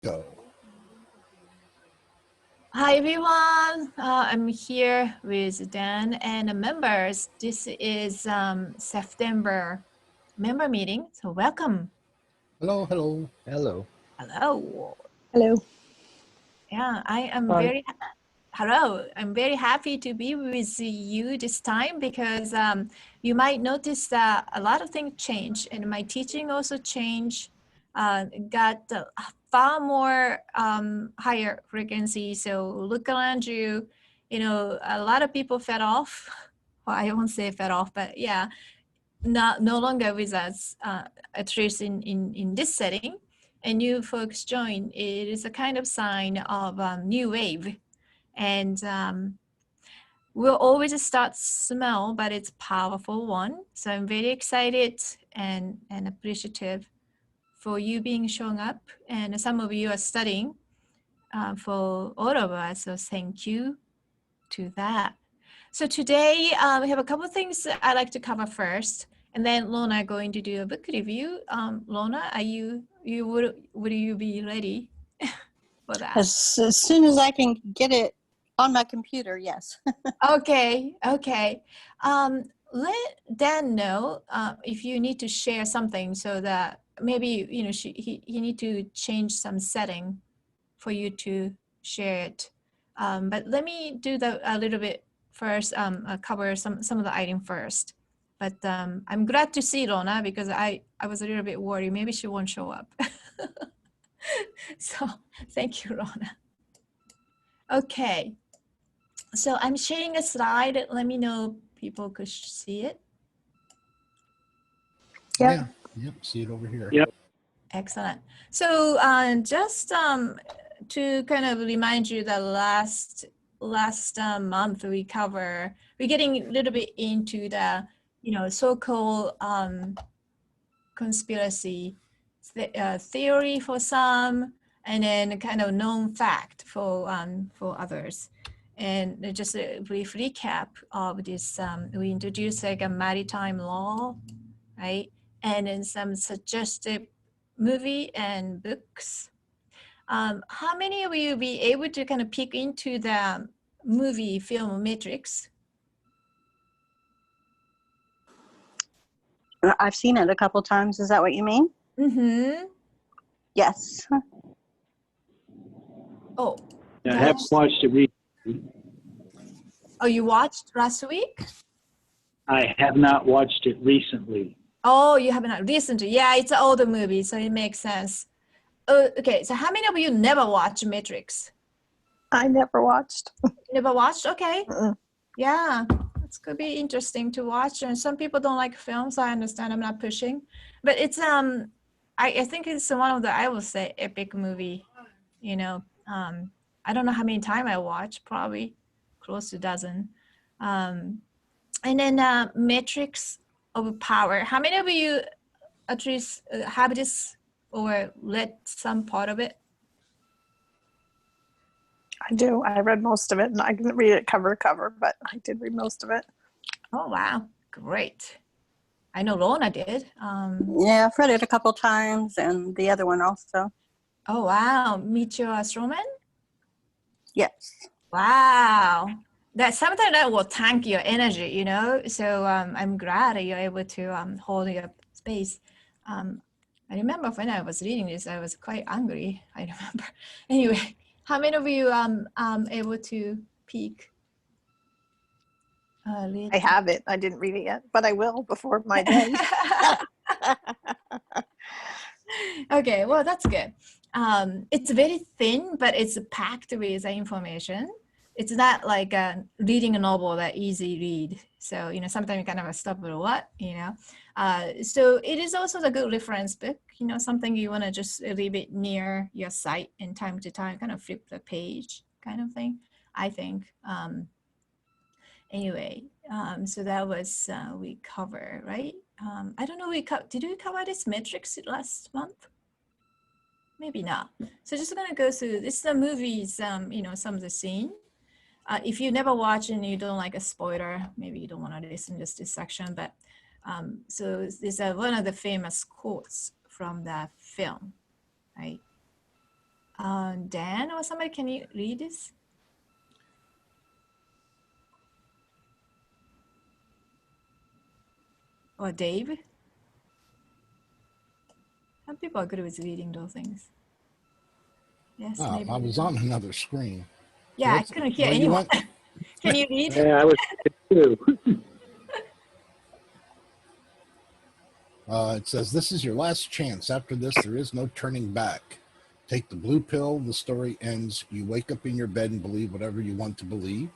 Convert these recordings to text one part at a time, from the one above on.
Go. Hi everyone, I'm here with Dan and the members. This is September member meeting, so welcome. Hello, hello. Hello. Hello. Hello. Yeah, Hi. hello. I'm very happy to be with you this time because you might notice that a lot of things change and my teaching also changed, got far more higher frequency. So look around you, a lot of people fed off. Well, I won't say fed off, but yeah, no longer with us, at least in this setting. And new folks join. It is a kind of sign of new wave. And we'll always start small, but it's a powerful one. So I'm very excited and appreciative for you being showing up. And some of you are studying for all of us. So thank you to that. So today we have a couple of things that I'd like to cover first. And then Lona going to do a book review. Lona, are would you be ready for that? As soon as I can get it on my computer, yes. Okay. Let Dan know if you need to share something so that maybe he need to change some setting for you to share it. But let me do a little bit first. Cover some of the item first. But I'm glad to see Lona because I was a little bit worried maybe she won't show up. So thank you, Lona. Okay. So I'm sharing a slide. Let me know people could see it. Yep. Yep. See it over here. Yep. Excellent. So just to kind of remind you that last month we're getting a little bit into the so-called conspiracy theory for some, and then kind of known fact for others. And just a brief recap of this, we introduced like a maritime law, right? And then some suggestive movie and books. How many of you be able to kind of peek into the movie film Matrix? I've seen it a couple times. Is that what you mean? Mm-hmm. Yes. Oh. I have watched it recently. Oh, you watched last week? I have not watched it recently. Oh, you haven't recently. Yeah, it's an older movie, so it makes sense. Oh, okay, so how many of you never watched Matrix? I never watched. Never watched? Okay. Mm-mm. Yeah, it's could be interesting to watch. And some people don't like films. I understand. I'm not pushing, but it's I think it's one of the, I will say, epic movie. I don't know how many times I watched. Probably close to a dozen. And then Matrix of Power. How many of you at least have this or read some part of it? I do. I read most of it, and I didn't read it cover to cover, but I did read most of it. Oh, wow. Great. I know Lona did. Yeah, I've read it a couple times, and the other one also. Oh, wow. Meet Your Strowman? Yes. Wow. That sometimes that will tank your energy, So I'm glad that you're able to hold your space. I remember when I was reading this, I was quite angry. I remember. Anyway, how many of you able to peek? I have it. I didn't read it yet, but I will before my day. Okay, well, that's good. It's very thin, but it's packed with information. It's not like reading a novel that easy read. So, sometimes you kind of stop with what, So it is also a good reference book, something you want to just leave it near your site and time to time, kind of flip the page kind of thing, I think. Anyway, so that was, we cover, right? I don't know, did we cover this Matrix last month? Maybe not. So just gonna go through, this is the movies, some of the scene. If you never watch and you don't like a spoiler, maybe you don't wanna listen to this section, but so this is one of the famous quotes from the film, right? Dan or somebody, can you read this? Or Dave? Some people are good with reading those things. Yes, maybe. I was on another screen. Yeah, I What's- couldn't hear where you anyone. went? Can you read? Yeah, I was too. It says, this is your last chance. After this, there is no turning back. Take the blue pill. The story ends. You wake up in your bed and believe whatever you want to believe.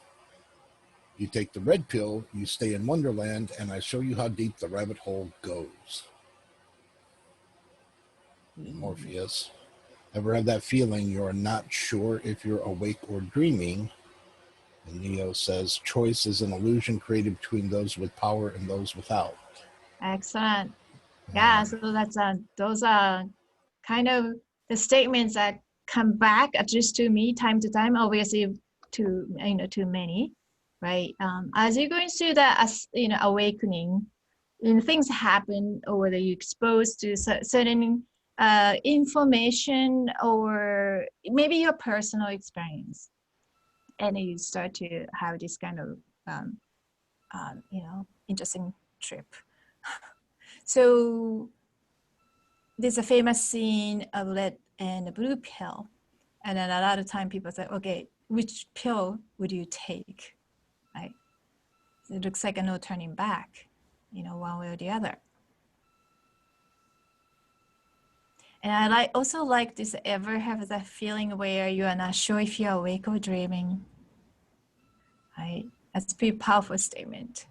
You take the red pill. You stay in Wonderland, and I show you how deep the rabbit hole goes. Morpheus. Ever have that feeling you're not sure if you're awake or dreaming? And Neo says, choice is an illusion created between those with power and those without. Excellent. Yeah, so that's those are kind of the statements that come back, at least to me, time to time. Obviously, to many, right? As you're going through that, awakening, things happen, or whether you're exposed to certain information, or maybe your personal experience, and you start to have this kind of interesting trip. So there's a famous scene of red and a blue pill. And then a lot of time people say, okay, which pill would you take, right? So it looks like a no turning back, one way or the other. And I also like this, ever have that feeling where you are not sure if you're awake or dreaming, right? That's a pretty powerful statement.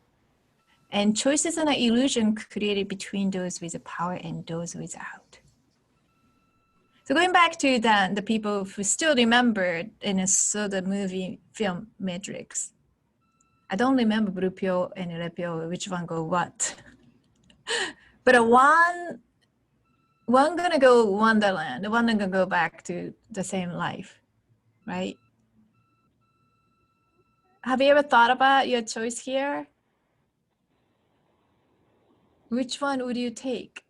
And choice is an illusion created between those with the power and those without. So going back to the people who still remembered and saw the movie film Matrix, I don't remember blue pill and red pill, which one go what. But one gonna go Wonderland, one gonna go back to the same life, right? Have you ever thought about your choice here? Which one would you take?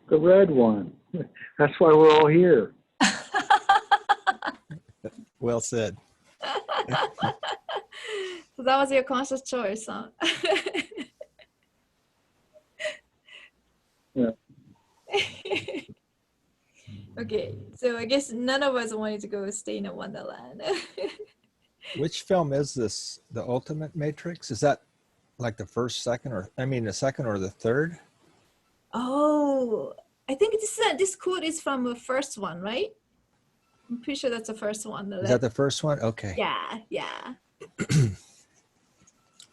The red one. That's why we're all here. Well said. So that was your conscious choice, huh? Yeah. Okay, so I guess none of us wanted to go stay in a Wonderland. Which film is this? The Ultimate Matrix? Is that like the first, second, the second or the third? Oh, I think this quote is from the first one, right? I'm pretty sure that's the first one. Is that the first one? Okay. Yeah.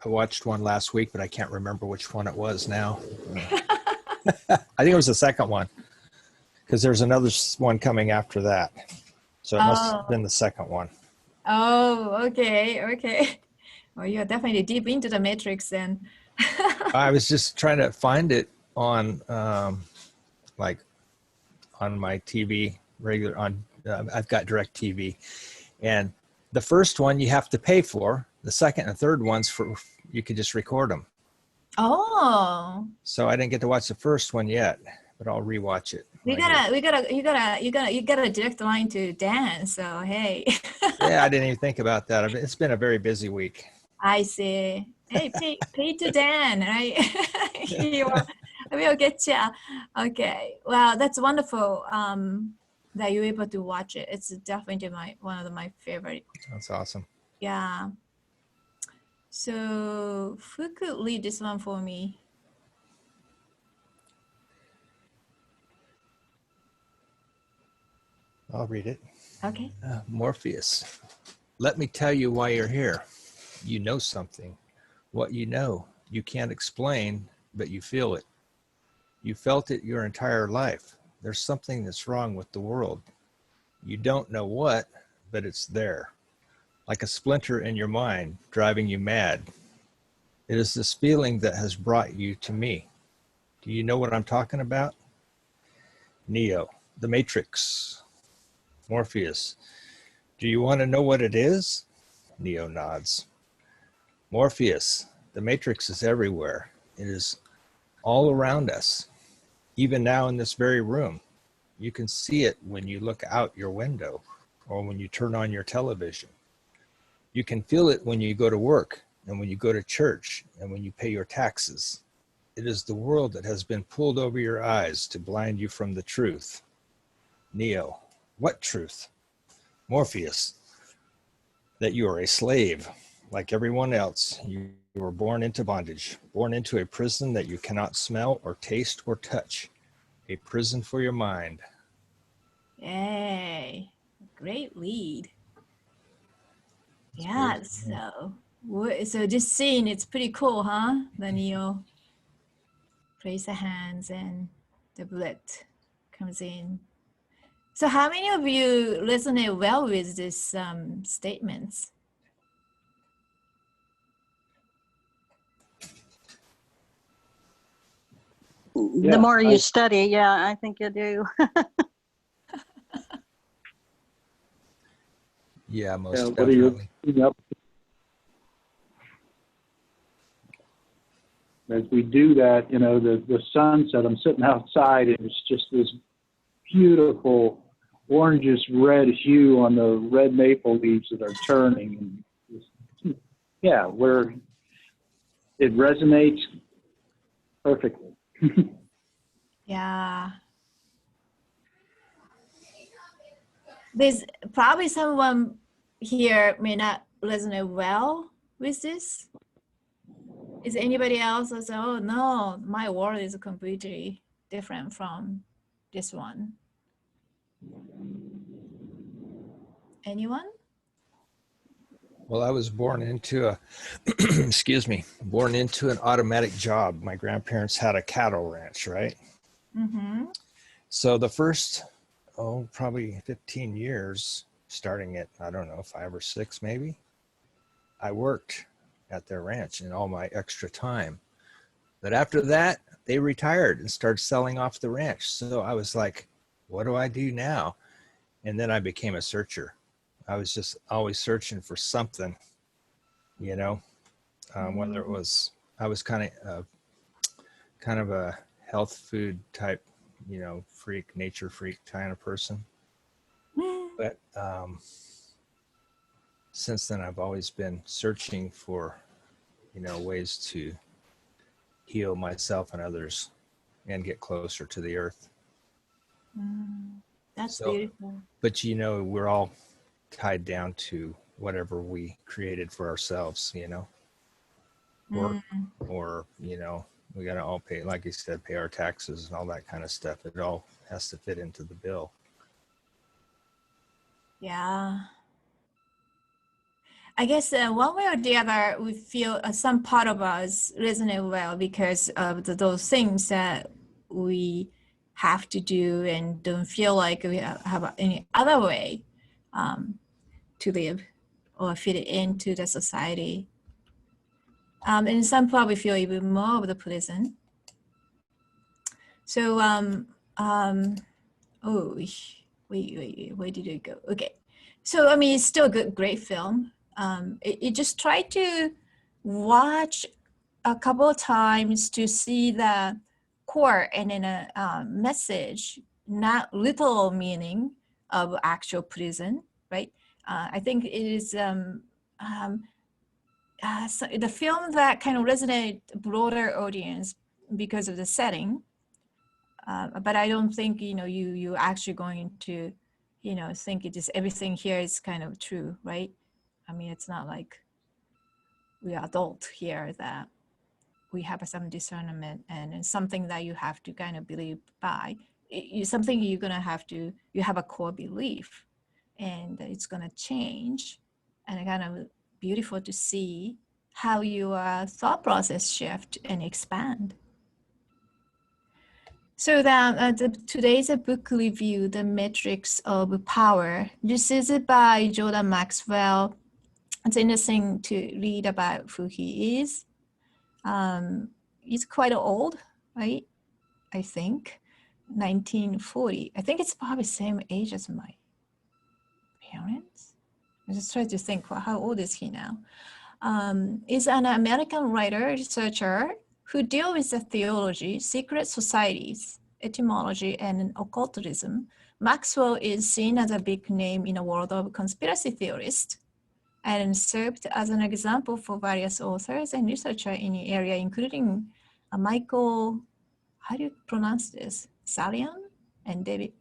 I watched one last week, but I can't remember which one it was now. I think it was the second one, because there's another one coming after that. So it must have been the second one. Oh, okay. Well, you're definitely deep into the Matrix then. I was just trying to find it on on my TV I've got direct TV, and the first one you have to pay for. The second and third ones you could just record them. Oh. So I didn't get to watch the first one yet, but I'll rewatch it. You got a direct line to Dan, so hey. Yeah, I didn't even think about that. It's been a very busy week. I see. Hey, pay to Dan, right? We'll get you. Okay. Well, that's wonderful that you're able to watch it. It's definitely one of my favorite. That's awesome. Yeah. So who could lead this one for me? I'll read it. Okay. Morpheus, let me tell you why you're here. You know something. What you know, you can't explain, but you feel it. You felt it your entire life. There's something that's wrong with the world. You don't know what, but it's there. Like a splinter in your mind, driving you mad. It is this feeling that has brought you to me. Do you know what I'm talking about? Neo, the Matrix. Morpheus, do you want to know what it is? Neo nods. Morpheus, the Matrix is everywhere. It is all around us, even now in this very room. You can see it when you look out your window or when you turn on your television. You can feel it when you go to work and when you go to church and when you pay your taxes. It is the world that has been pulled over your eyes to blind you from the truth. Neo, what truth? Morpheus, that you are a slave like everyone else. You were born into bondage, born into a prison that you cannot smell or taste or touch. A prison for your mind. Yay, great lead. It's Yeah, beautiful. so this scene, it's pretty cool, huh? The Neo places the hands and the blood comes in. So how many of you resonate well with these statements? The more you study, yeah, I think you do. Yeah, most what are you definitely. looking up? As we do that, you know, the sunset, I'm sitting outside and it's just this beautiful orangish red hue on the red maple leaves that are turning. And just, yeah, where it resonates perfectly. Yeah. There's probably someone here may not resonate well with this. Is anybody else that say, oh no, my world is completely different from this one? Anyone? Well, I was born into a, excuse me, born into an automatic job. My grandparents had a cattle ranch, right? Mm-hmm. So the first, probably 15 years, starting at, I don't know, 5 or 6 maybe, I worked at their ranch in all my extra time. But after that, they retired and started selling off the ranch. So I was like, what do I do now? And then I became a searcher. I was just always searching for something, you know, whether it was, I was kind of a health food type, you know, freak, nature freak kind of person. But since then, I've always been searching for, you know, ways to heal myself and others and get closer to the earth. That's So, beautiful. but you know, we're all tied down to whatever we created for ourselves, you know, work, or, you know, we got to all pay, like you said, pay our taxes and all that kind of stuff. It all has to fit into the bill. Yeah. I guess one way or the other, we feel some part of us resonate well because of those things that we have to do and don't feel like we have any other way to live or fit into the society. And some probably feel even more of the prison. So, oh, wait, where did it go? Okay. So, I mean, it's still a good, great film. It just try to watch a couple of times to see the core and then a message, not literal meaning of actual prison, right? I think it is so the film that kind of resonate broader audience because of the setting. But I don't think, you know, you actually going to, you know, think it is everything here is kind of true, right? I mean, it's not like we are adult here that we have some discernment and it's something that you have to kind of believe by. It's something you're gonna have to, you have a core belief and it's gonna change, and kind of beautiful to see how your thought process shift and expand. So that today's a book review, The Matrix of Power. This is by Jordan Maxwell. It's interesting to read about who he is. He's quite old, right? I think 1940. I think it's probably the same age as my parents. I just try to think, well, how old is he now? Is an American writer, researcher who deals with the theology, secret societies, etymology and occultism, Maxwell is seen as a big name in the world of conspiracy theorists and served as an example for various authors and researchers in the area, including Michael, how do you pronounce this? Salian and David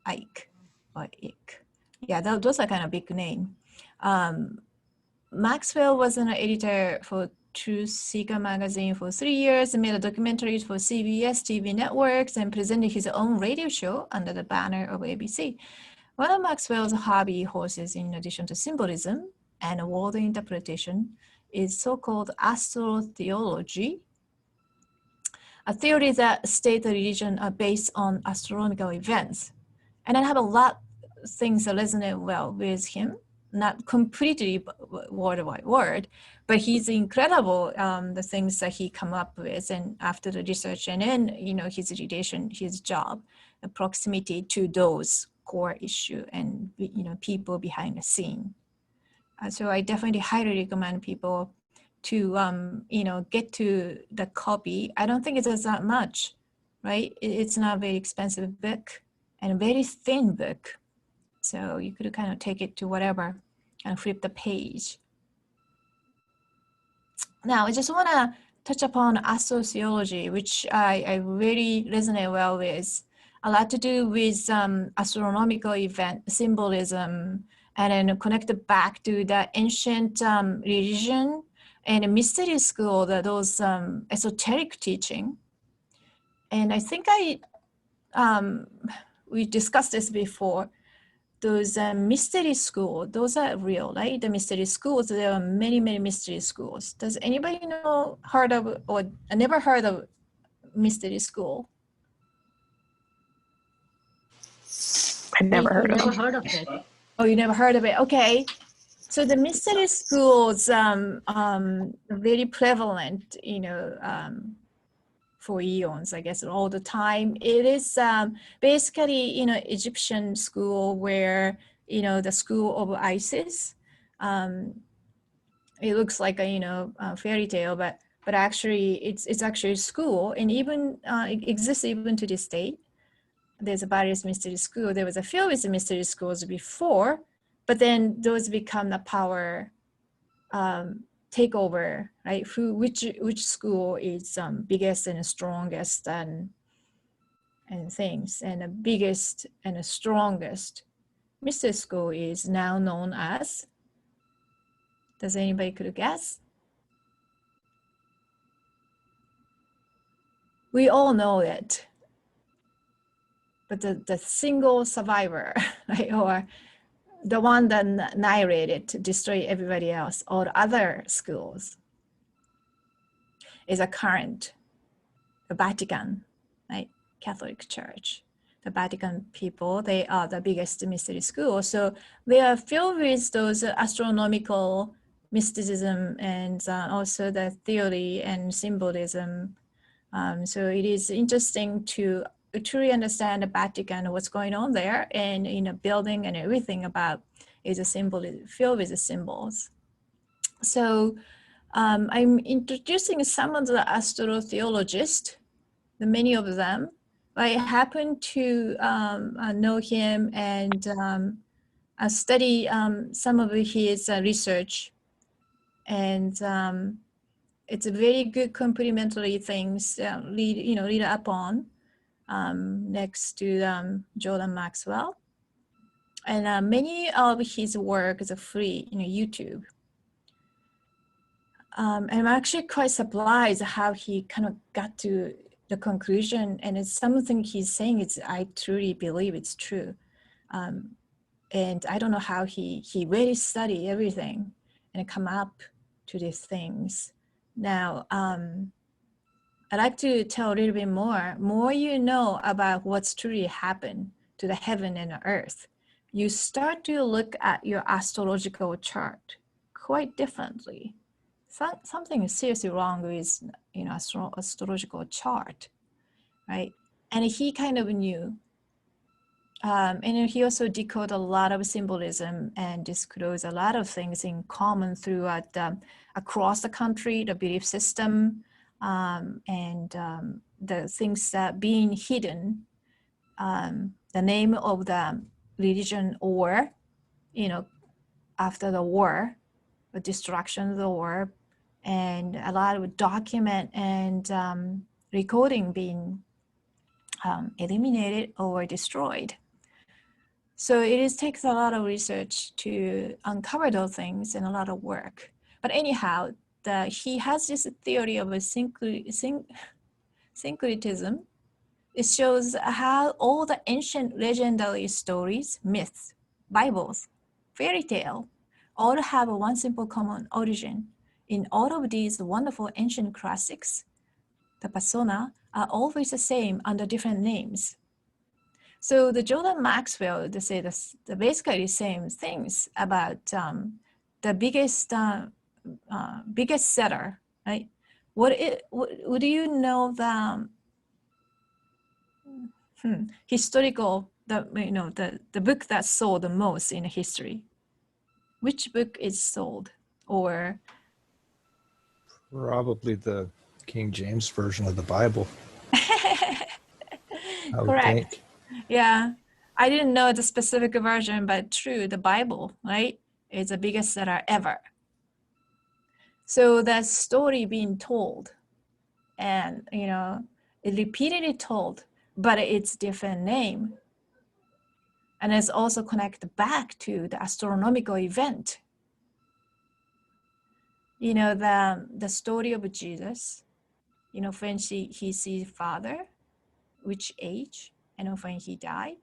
Icke or Icke. Yeah, those are kind of big name. Maxwell was an editor for Truth Seeker magazine for 3 years, made a documentary for CBS TV networks, and presented his own radio show under the banner of ABC. One of Maxwell's hobby horses, in addition to symbolism and world interpretation, is so-called astrotheology, a theory that state religion are based on astronomical events. And I have a lot of things that resonate well with him, not completely word by word, but he's incredible, the things that he come up with, and after the research, and then, his relation, his job, the proximity to those core issue and, people behind the scene. So I definitely highly recommend people to, get to the copy. I don't think it does that much, right? It's not a very expensive book and a very thin book. So you could kind of take it to whatever and flip the page. Now, I just want to touch upon astrotheology, which I really resonate well with. A lot to do with astronomical event symbolism, and then connected back to the ancient religion and mystery school, those esoteric teaching. And I think we discussed this before. Those mystery schools, those are real, right? The mystery schools, there are many, many mystery schools. Does anybody heard of, or never heard of mystery school? I never heard of Never it. heard of it. Oh, you never heard of it? Okay. So the mystery schools very prevalent, for eons, I guess, all the time. It is basically, Egyptian school where, the school of Isis. It looks like a fairy tale, but actually it's actually a school, and even it exists even to this day. There's a various mystery school. There was a few with mystery schools before, but then those become the power takeover, right? Which school is biggest and strongest and things, and the biggest and the strongest mystery school is now known as. Does anybody could guess? We all know it, but the single survivor, right, or the one that annihilated to destroy everybody else, all other schools, is a current, the Vatican, right? Catholic Church. The Vatican people, they are the biggest mystery school. So they are filled with those astronomical mysticism and also the theory and symbolism. So it is interesting to truly understand the Vatican, what's going on there, and building and everything about is a symbol, filled with the symbols. So I'm introducing some of the astrotheologists, the many of them. I happen to know him and study some of his research, and it's a very good complementary things lead up on next to Jordan Maxwell, and many of his work is free YouTube. And I'm actually quite surprised how he kind of got to the conclusion, and it's something he's saying, I truly believe it's true. And I don't know how he really studied everything and come up to these things. Now, I'd like to tell a little bit more you know about what's truly happened to the heaven and the earth, you start to look at your astrological chart quite differently. Something is seriously wrong with astrological chart, right? And he kind of knew. And he also decoded a lot of symbolism and disclosed a lot of things in common throughout across the country, the belief system, the things that being hidden, the name of the religion, or after the war, the destruction of the war, and a lot of document and recording being eliminated or destroyed. So takes a lot of research to uncover those things and a lot of work. But anyhow, he has this theory of a syncretism. It shows how all the ancient legendary stories, myths, Bibles, fairy tale, all have one simple common origin. In all of these wonderful ancient classics, the persona are always the same under different names. So the Jordan Maxwell, they say the basically same things about the biggest seller, right? What do you know the historical, the book that sold the most in history? Which book is sold? Or Probably the King James version of the Bible, I would correct. think. Yeah, I didn't know the specific version, but true, the Bible, right, is the biggest seller ever. So that story being told, and it repeatedly told, but it's different name, and it's also connected back to the astronomical event. The story of Jesus. When he sees Father, which age, and when he died.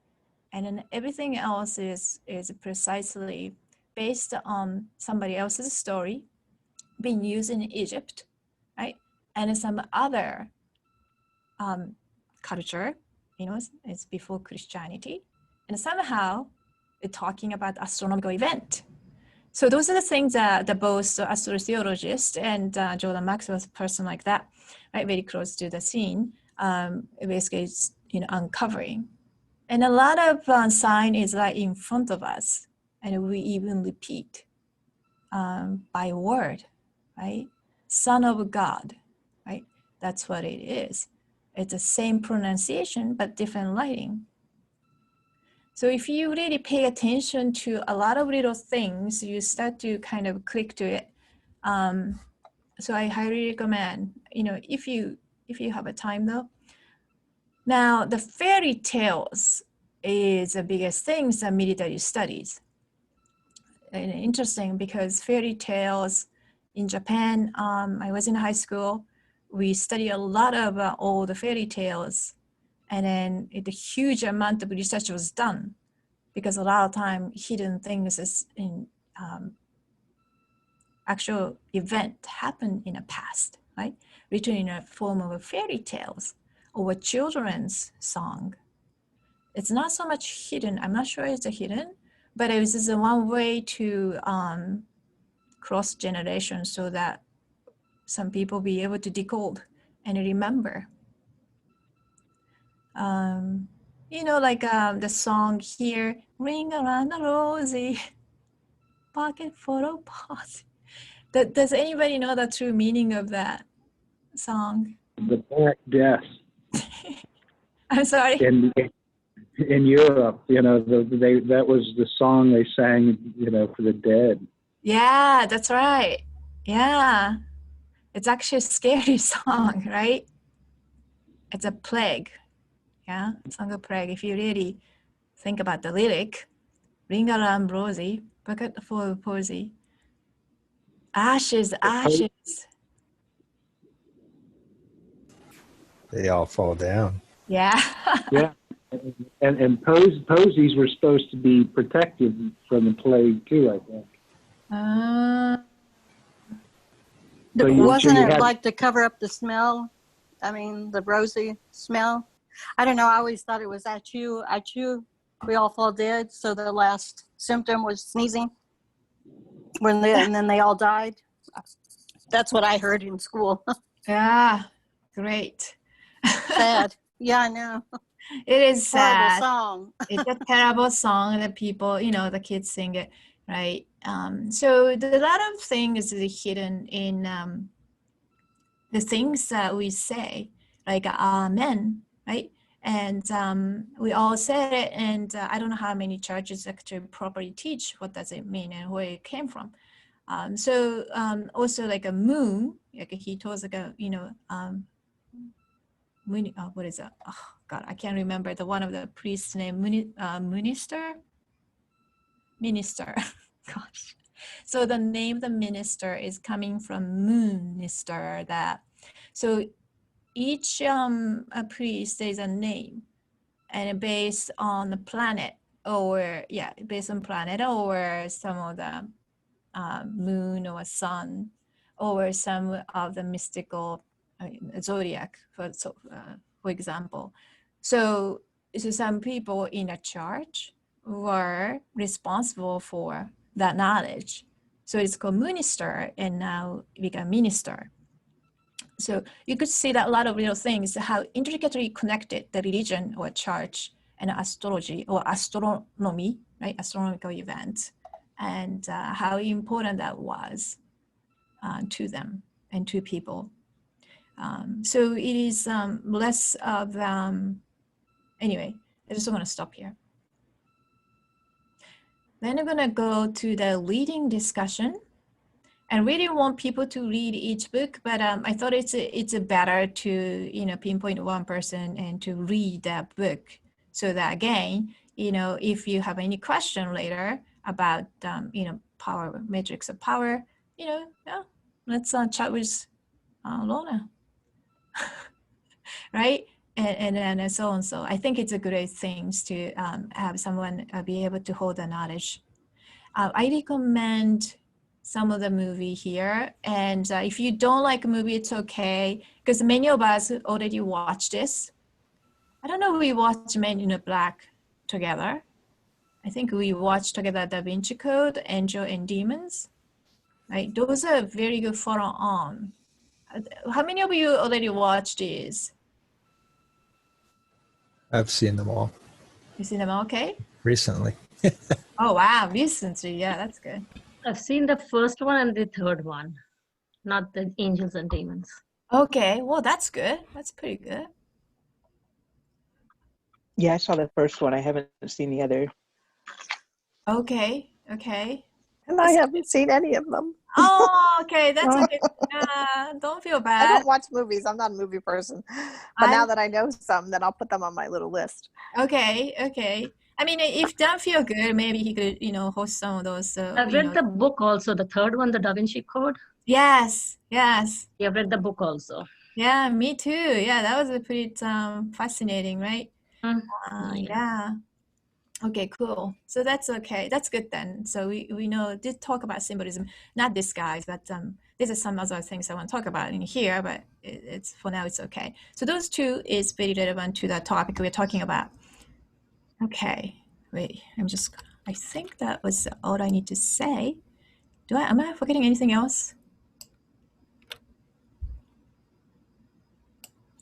And then everything else is precisely based on somebody else's story being used in Egypt, right? And some other culture, it's before Christianity. And somehow they're talking about astronomical event. So those are the things that both astrotheologists and Jordan Maxwell's person like that, right, very close to the scene, basically uncovering. And a lot of sign is like in front of us, and we even repeat by word, right? Son of God, right? That's what it is. It's the same pronunciation, but different writing. So if you really pay attention to a lot of little things, you start to kind of click to it. So I highly recommend, if you have a time though. Now, the fairy tales is the biggest things that military studies. And interesting because fairy tales in Japan, I was in high school, we study a lot of all the fairy tales, and then a huge amount of research was done because a lot of time hidden things is in actual event happened in the past, right? Written in a form of a fairy tales or a children's song. It's not so much hidden. I'm not sure it's a hidden, but it was just one way to cross generations so that some people be able to decode and remember. Like the song here, ring around the rosy, pocket full of posies. Does anybody know the true meaning of that song? The Black Death. I'm sorry. In Europe, that was the song they sang, for the dead. Yeah, that's right. Yeah, it's actually a scary song, right? It's a plague. Yeah, song of plague. If you really think about the lyric, ring around rosy, bucket full of posy, ashes, ashes. They all fall down. Yeah. Yeah, and posies were supposed to be protected from the plague too, I think. So Wasn't it had, like to cover up the smell? I mean, the rosy smell? I don't know. I always thought it was achoo, we all fall dead. So the last symptom was sneezing. And then they all died. That's what I heard in school. Yeah, great. Sad. Yeah, I know. It is Horrible sad. song. It's a terrible song that people, the kids sing it, right? So a lot of things is hidden in the things that we say, like amen, right? And we all said it, and I don't know how many churches actually properly teach what does it mean and where it came from. So also like a moon, like he told us like a, what is that? Oh God, I can't remember the one of the priest's name, minister. Gosh. So the name of the minister is coming from moonister. That so each a priest is a name, and based on the planet, or based on planet or some of the moon or sun, or some of the mystical zodiac, for example. So some people in a church were responsible for that knowledge. So it's called minister, and now become minister. So you could see that a lot of little things, how intricately connected the religion or church and astrology or astronomy, right? Astronomical events, and how important that was to them and to people. So it is less of, anyway, I just want to stop here. Then I'm gonna go to the reading discussion. And really want people to read each book, but I thought it's better to pinpoint one person and to read that book, so that again, if you have any question later about power, matrix of power, let's chat with Lona, right? And so on. So I think it's a great thing to have someone be able to hold the knowledge. I recommend some of the movie here, and if you don't like a movie, it's okay, because many of us already watched this. I don't know if we watched Men in Black together. I think we watched together Da Vinci Code, Angel and Demons, right? Those are very good follow on. How many of you already watched these? I've seen them all You seen them? Okay. recently. Oh wow, recently, yeah, that's good. I've seen the first one and the third one, not the Angels and Demons. Okay, well that's good. That's pretty good. Yeah, I saw the first one. I haven't seen the other. Okay. And I haven't seen any of them. Oh, okay, that's Oh. okay. Don't feel I bad. don't watch movies. I'm not a movie person. But now that I know some, then I'll put them on my little list. Okay. I mean, if don't feel good, maybe he could, host some of those. I've read the book also, the third one, the Da Vinci Code. Yes. Yeah, I've read the book also. Yeah, me too. Yeah, that was a pretty fascinating, right? Yeah. Okay, cool. So that's okay. That's good then. So we know, did talk about symbolism, not this guys, but these are some other things I want to talk about in here, but it's for now it's okay. So those two is very relevant to the topic we're talking about. Okay, wait, I think that was all I need to say. Am I forgetting anything else?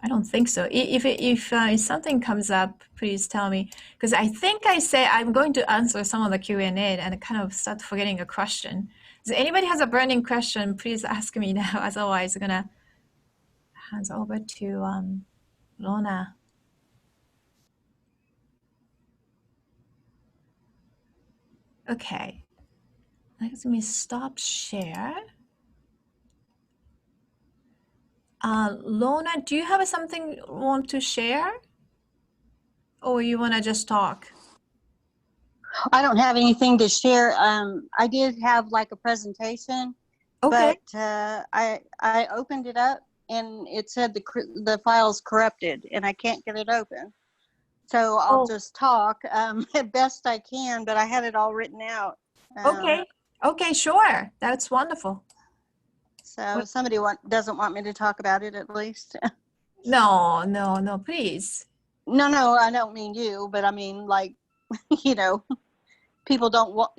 I don't think so. If something comes up, please tell me, because I think I say I'm going to answer some of the Q&A and I kind of start forgetting a question. Does anybody has a burning question, please ask me now. Otherwise, I'm gonna hand over to Lona. Okay, let me stop share. Lona, do you have something you want to share? Or you want to just talk? I don't have anything to share. I did have like a presentation, Okay. but I opened it up and it said the file's corrupted and I can't get it open. So I'll just talk best I can, but I had it all written out. Okay, sure. That's wonderful. So somebody doesn't want me to talk about it, at least. No, please. No, I don't mean you, but I mean like, people don't want,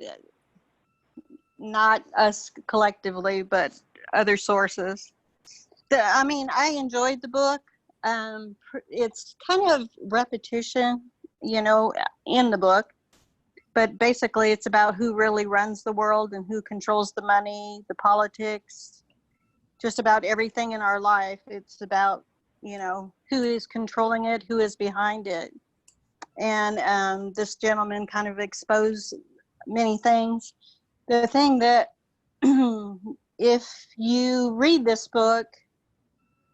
not us collectively, but other sources. I enjoyed the book. It's kind of repetition, in the book, but basically it's about who really runs the world and who controls the money, the politics, just about everything in our life. It's about, you know, who is controlling it, who is behind it. And this gentleman kind of exposed many things. The thing that if you read this book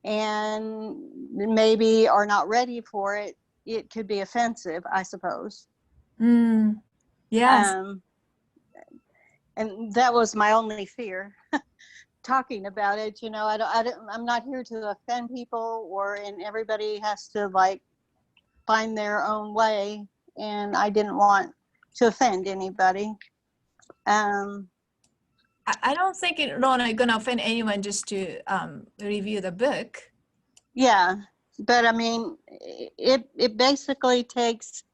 and maybe are not ready for it, it could be offensive, I suppose. Yes. And that was my only fear talking about it. You know, I'm not here to offend people, and everybody has to like find their own way, and I didn't want to offend anybody. I don't think Lona gonna offend anyone just to review the book. Yeah, but I mean, it basically takes,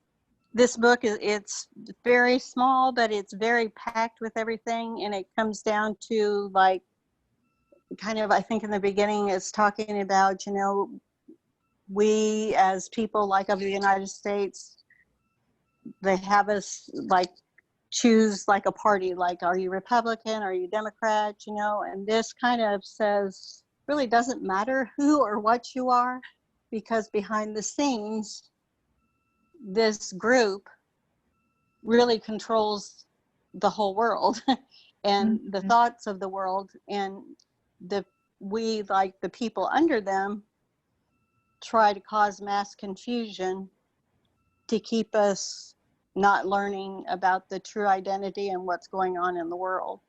this book it's very small, but it's very packed with everything, and it comes down to like kind of, I think in the beginning it's talking about, you know, we as people like of the United States, they have us like choose like a party, like, are you Republican, are you Democrat, you know, and this kind of says really doesn't matter who or what you are, because behind the scenes this group really controls the whole world and the thoughts of the world, and we like the people under them try to cause mass confusion to keep us not learning about the true identity and what's going on in the world.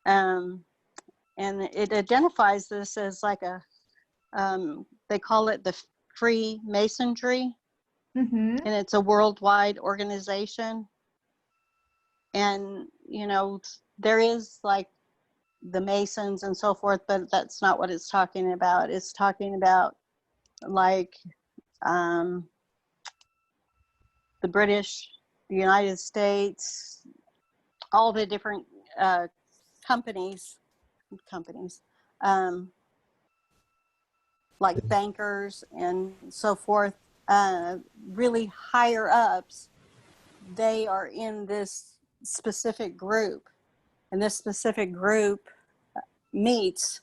And it identifies this as like a, they call it the Freemasonry, and it's a worldwide organization. And, you know, there is like the Masons and so forth, but that's not what it's talking about. It's talking about like the British, the United States, all the different companies, like bankers and so forth, really higher ups, they are in this specific group, and this specific group meets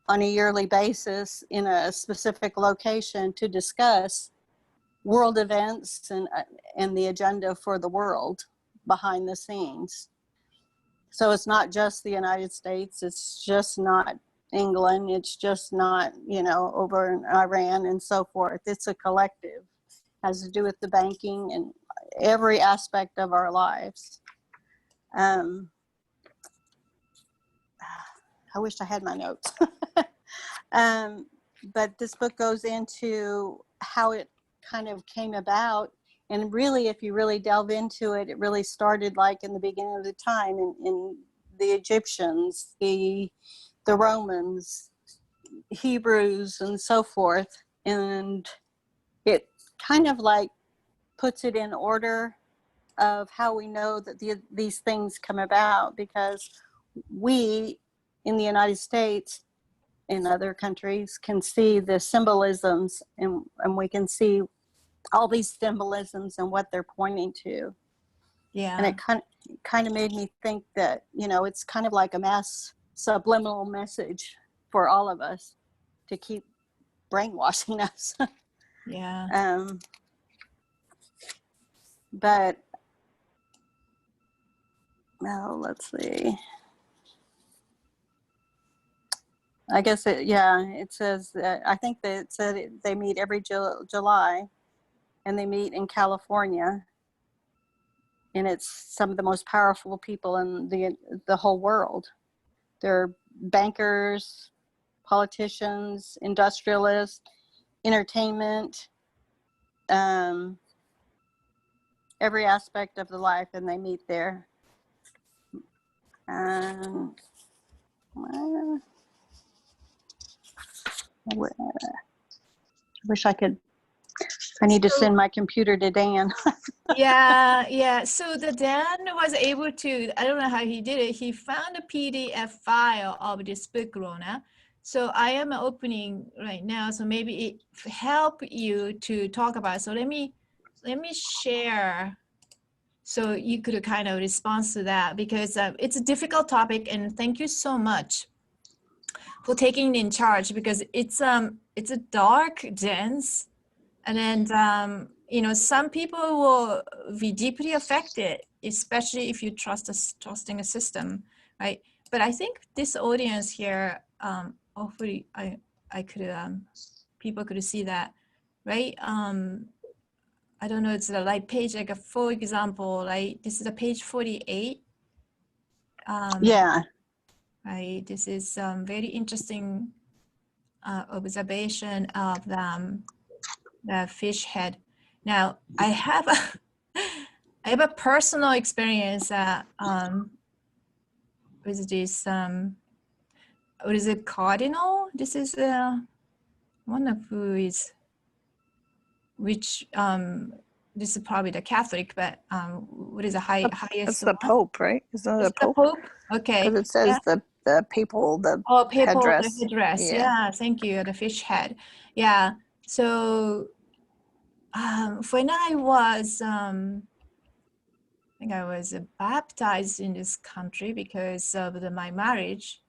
on a yearly basis in a specific location to discuss world events and the agenda for the world behind the scenes. So it's not just the United States, it's just not England, it's just not, you know, over in Iran and so forth. It's a collective, it has to do with the banking and every aspect of our lives. I wish I had my notes. But this book goes into how it kind of came about. And really, if you really delve into it, it really started like in the beginning of the time in the Egyptians, the Romans, Hebrews, and so forth. And it kind of like puts it in order of how we know that these things come about, because we in the United States, in other countries, can see the symbolisms, and we can see all these symbolisms and what they're pointing to. Yeah. And it kind of made me think that, you know, it's kind of like a mass subliminal message for all of us to keep brainwashing us. Yeah. But well, let's see. I guess it says that, I think that it said they meet every July, and they meet in California, and it's some of the most powerful people in the whole world. They're bankers, politicians, industrialists, entertainment, every aspect of the life, and they meet there. I wish I could. I need to send my computer to Dan. Yeah. So the Dan was able to, I don't know how he did it. He found a PDF file of this book, Lona. So I am opening right now. So maybe it help you to talk about it. So let me share, so you could kind of respond to that, because it's a difficult topic. And thank you so much for taking in charge, because it's a dark, dense, and then you know, some people will be deeply affected, especially if you trusting a system, right? But I think this audience here, hopefully I could people could see that, right? I don't know, it's the right page, like for example, right? This is a page 48. Yeah. Right, this is very interesting observation of the fish head. Now, I have I have a personal experience with this, what is it, cardinal? This is one of who is, which, this is probably the Catholic, but what is the highest It's the one? Pope, right? Isn't it It's the the Pope? Pope? Okay. Because it says the papal, the Oh, people, the headdress. headdress. Yeah. Yeah, thank you. The fish head. Yeah. So when I was, I think I was baptized in this country because of my marriage.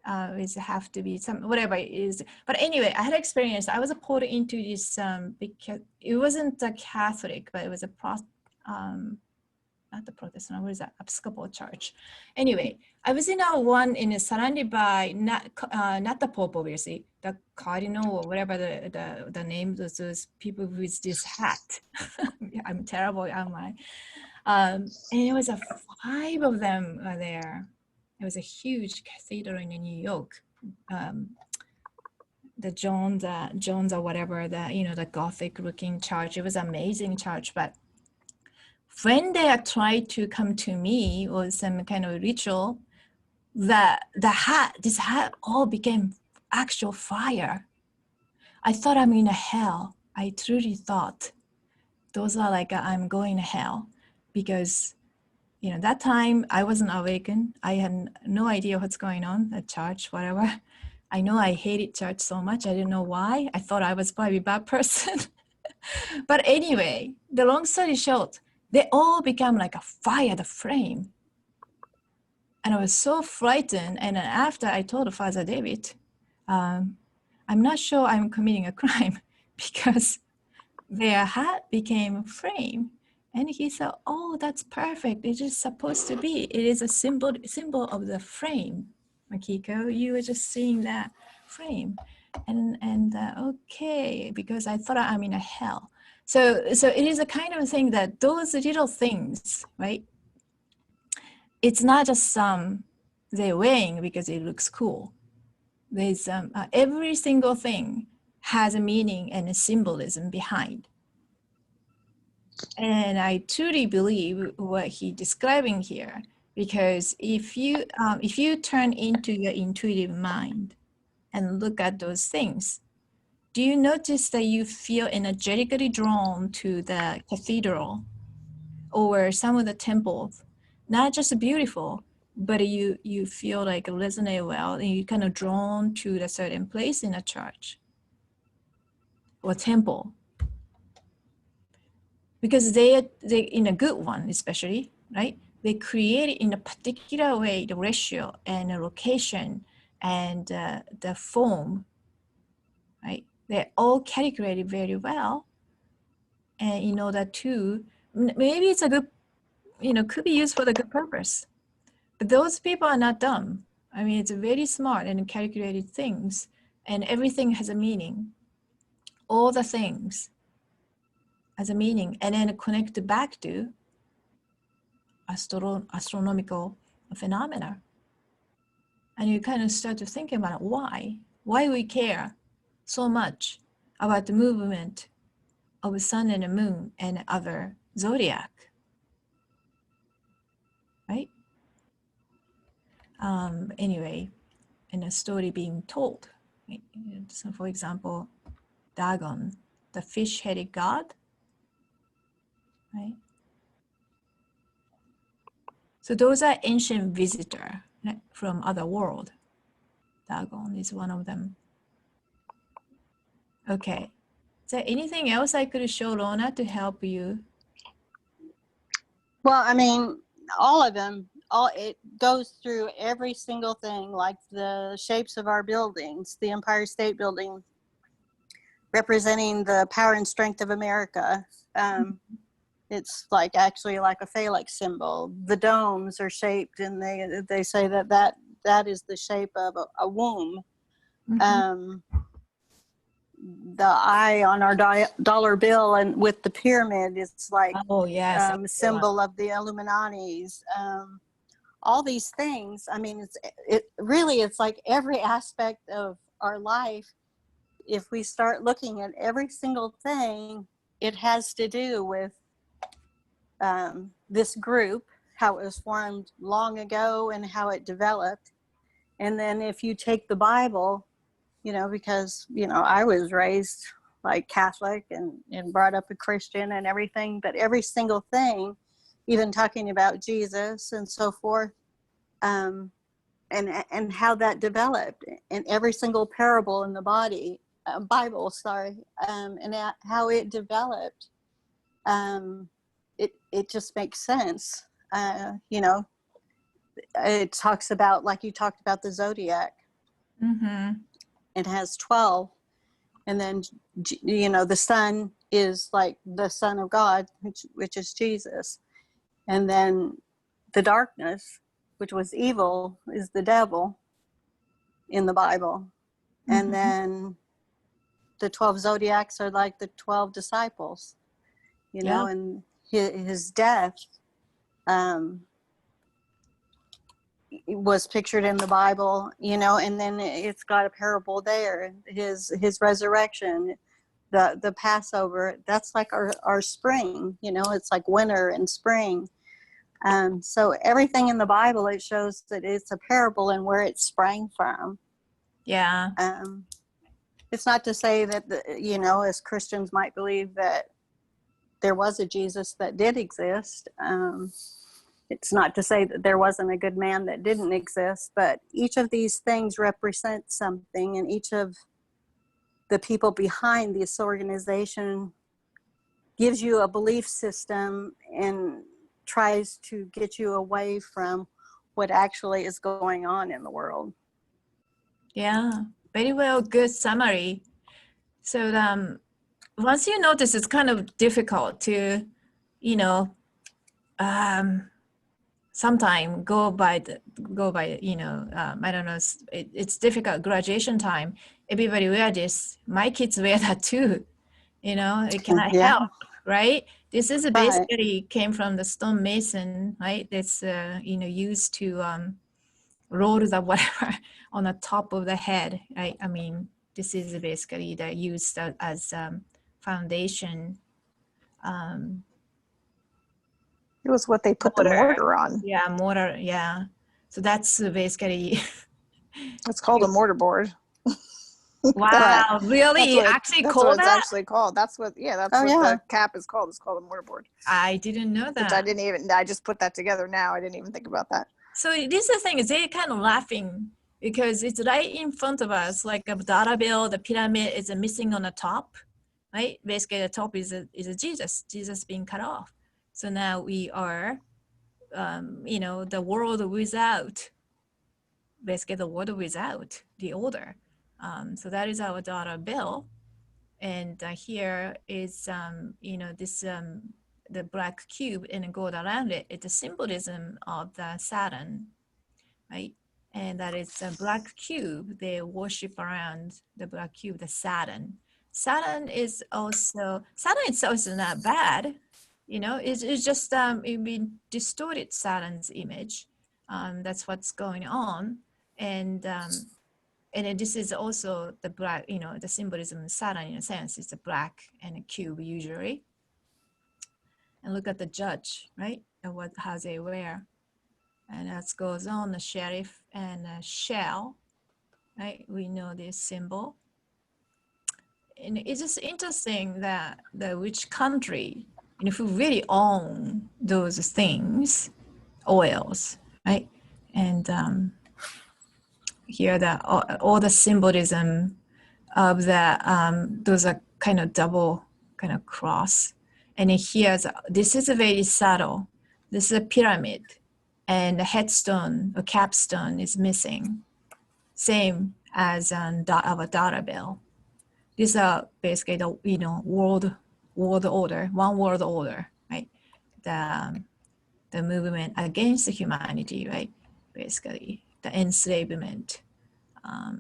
It have to be some whatever it is. But anyway, I had experience. I was pulled into this because it wasn't a Catholic, but it was a not the Protestant, what is that? Episcopal church. Anyway, I was in surrounded by not the Pope, obviously, the Cardinal or whatever the name of those people with this hat. I'm terrible, am I? And it was 5 of them there. It was a huge cathedral in New York. The Jones or whatever, the Gothic looking church. It was an amazing church, but when they tried to come to me with some kind of ritual, this hat all became actual fire. I thought I'm in a hell. I truly thought those are like I'm going to hell, because that time I wasn't awakened. I had no idea what's going on at church, whatever. I know I hated church so much. I didn't know why. I thought I was probably a bad person. But anyway, the long story short, they all became like a fire, the flame. And I was so frightened. And then after I told Father David, I'm not sure I'm committing a crime because their hat became flame. And he said, oh, that's perfect. It's just supposed to be. It is a symbol of the flame, Makiko. You were just seeing that flame. And okay, because I thought I'm in a hell. So it is a kind of thing that those little things, right? It's not just they're wearing because it looks cool. There's every single thing has a meaning and a symbolism behind. And I truly believe what he's describing here, because if you turn into your intuitive mind and look at those things, do you notice that you feel energetically drawn to the cathedral or some of the temples? Not just beautiful, but you feel like resonate well, and you kind of drawn to a certain place in a church or temple, because they in a good one especially, right? They create it in a particular way, the ratio and the location and the form, right? They're all calculated very well, and in order to maybe it's a good, could be used for the good purpose. But those people are not dumb. I mean, it's very smart and calculated things, and everything has a meaning. All the things has a meaning, and then connect back to astronomical phenomena. And you kind of start to think about why we care so much about the movement of the sun and the moon and other zodiac, right? Anyway, and a story being told. Right? So for example, Dagon, the fish-headed god, right? So those are ancient visitors from other world. Dagon is one of them. Okay. Is there anything else I could show Lona to help you? Well, I mean, all of them it goes through every single thing, like the shapes of our buildings, the Empire State Building representing the power and strength of America. It's like actually like a phallic symbol. The domes are shaped, and they say that is the shape of a womb. The eye on our dollar bill and with the pyramid is like symbol of the Illuminatis. All these things. I mean, it's like every aspect of our life. If we start looking at every single thing, it has to do with this group, how it was formed long ago and how it developed. And then if you take the Bible, because, I was raised like Catholic and brought up a Christian and everything, but every single thing, even talking about Jesus and so forth, and how that developed, and every single parable in the Bible, and how it developed, it just makes sense. It talks about, like you talked about, the zodiac. It has 12, and then the sun is like the Son of God, which is Jesus, and then the darkness, which was evil, is the devil in the Bible. And then the 12 zodiacs are like the 12 disciples, and his death was pictured in the Bible, and then it's got a parable there. His resurrection, the Passover, that's like our spring, it's like winter and spring. So everything in the Bible, it shows that it's a parable and where it sprang from. Yeah. It's not to say that, as Christians might believe that there was a Jesus that did exist. It's not to say that there wasn't a good man that didn't exist, but each of these things represent something, and each of the people behind this organization gives you a belief system and tries to get you away from what actually is going on in the world. Yeah, very well, good summary. So once you notice, it's kind of difficult to, sometime go by, I don't know, it's difficult. Graduation time, everybody wear this. My kids wear that too. It cannot help, right? This is basically came from the stonemason, right? That's used to roll the whatever on the top of the head, right? I mean, this is basically used as foundation. It was what they put the mortar on. Yeah, mortar. Yeah. So that's basically. It's called a mortar board. Wow, really? Actually called that? That's what it's actually called. That's what the cap is called. It's called a mortar board. I didn't know that. I just put that together now. I didn't even think about that. So this is the thing, is they're kind of laughing because it's right in front of us, like a dollar bill, the pyramid is missing on the top, right? Basically the top is a Jesus being cut off. So now we are, the world without, basically the world without the order. So that is our dollar bill. And here is, this, the black cube and gold around it. It's a symbolism of the Saturn, right? And that is a black cube. They worship around the black cube, the Saturn. Saturn itself is not bad. It's just it distorted Saturn's image. That's what's going on. And this is also the black, the symbolism of Saturn in a sense. It's a black and a cube usually. And look at the judge, right? And how they wear. And that goes on, the sheriff and the shell, right? We know this symbol. And it's just interesting that which country, if we really own those things, oils, right? And here all the symbolism of those are kind of double kind of cross. And here, this is very subtle. This is a pyramid. and the headstone or capstone is missing, same as of a dollar bill. These are basically the world order, one world order, right? The movement against humanity, right? Basically, the enslavement.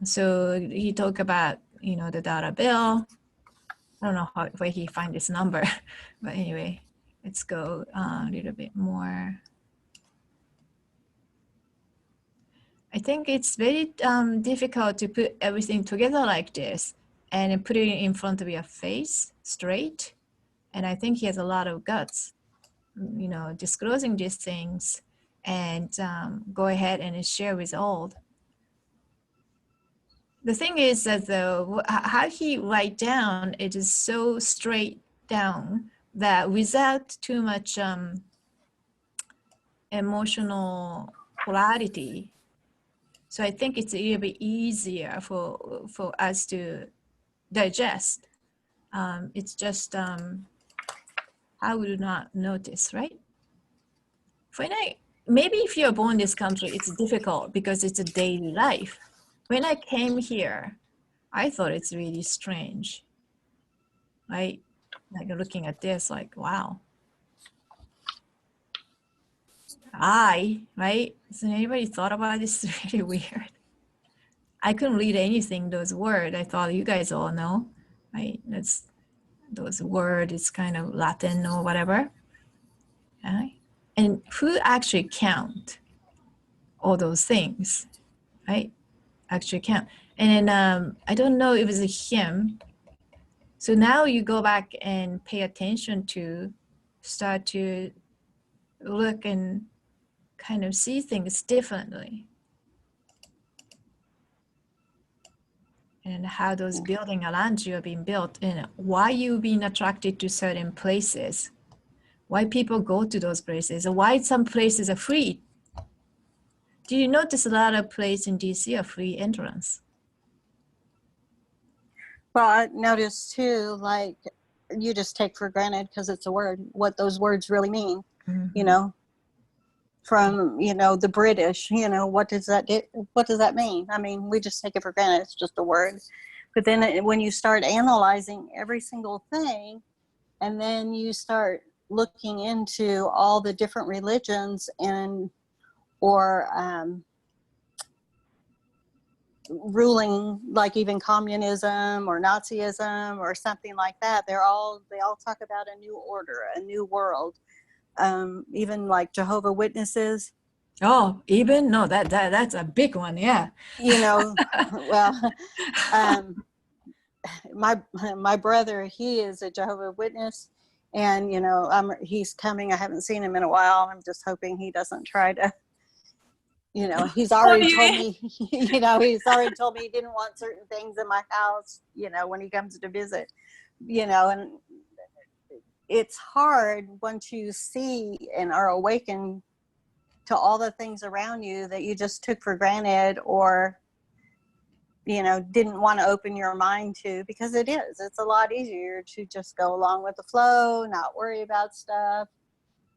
So he talked about the dollar bill. I don't know where he find this number, but anyway, let's go a little bit more. I think it's very difficult to put everything together like this and put it in front of your face straight. And I think he has a lot of guts, disclosing these things and go ahead and share with all. The thing is that how he write down, it is so straight down that without too much emotional polarity. So I think it's a little bit easier for us to digest. It's just how we do not notice, right? Maybe if you're born in this country, it's difficult because it's a daily life. When I came here, I thought it's really strange, right? Like looking at this, like, wow. Right? So anybody thought about this? It's really weird. I couldn't read anything, those words. I thought you guys all know, right? That's those words, it's kind of Latin or whatever. Right? And who actually count all those things, right? Actually count. And then I don't know if it was a hymn. So now you go back and pay attention to, start to look and kind of see things differently. And how those buildings around you are being built and why you've been attracted to certain places, why people go to those places, or why some places are free. Do you notice a lot of places in DC are free entrance? Well, I noticed too, like you just take for granted because it's a word, what those words really mean, from, the British, what does that mean? I mean, we just take it for granted. It's just a word. But then when you start analyzing every single thing, and then you start looking into all the different religions or ruling, like even communism or Nazism or something like that, they all talk about a new order, a new world. Even like Jehovah Witnesses. Oh, even? No, that's a big one, yeah. Well, my brother, he is a Jehovah Witness, and he's coming. I haven't seen him in a while. I'm just hoping he doesn't try to. He's already told me. He's already told me he didn't want certain things in my house. When he comes to visit. And it's hard once you see and are awakened to all the things around you that you just took for granted or didn't want to open your mind to, because it's a lot easier to just go along with the flow, not worry about stuff,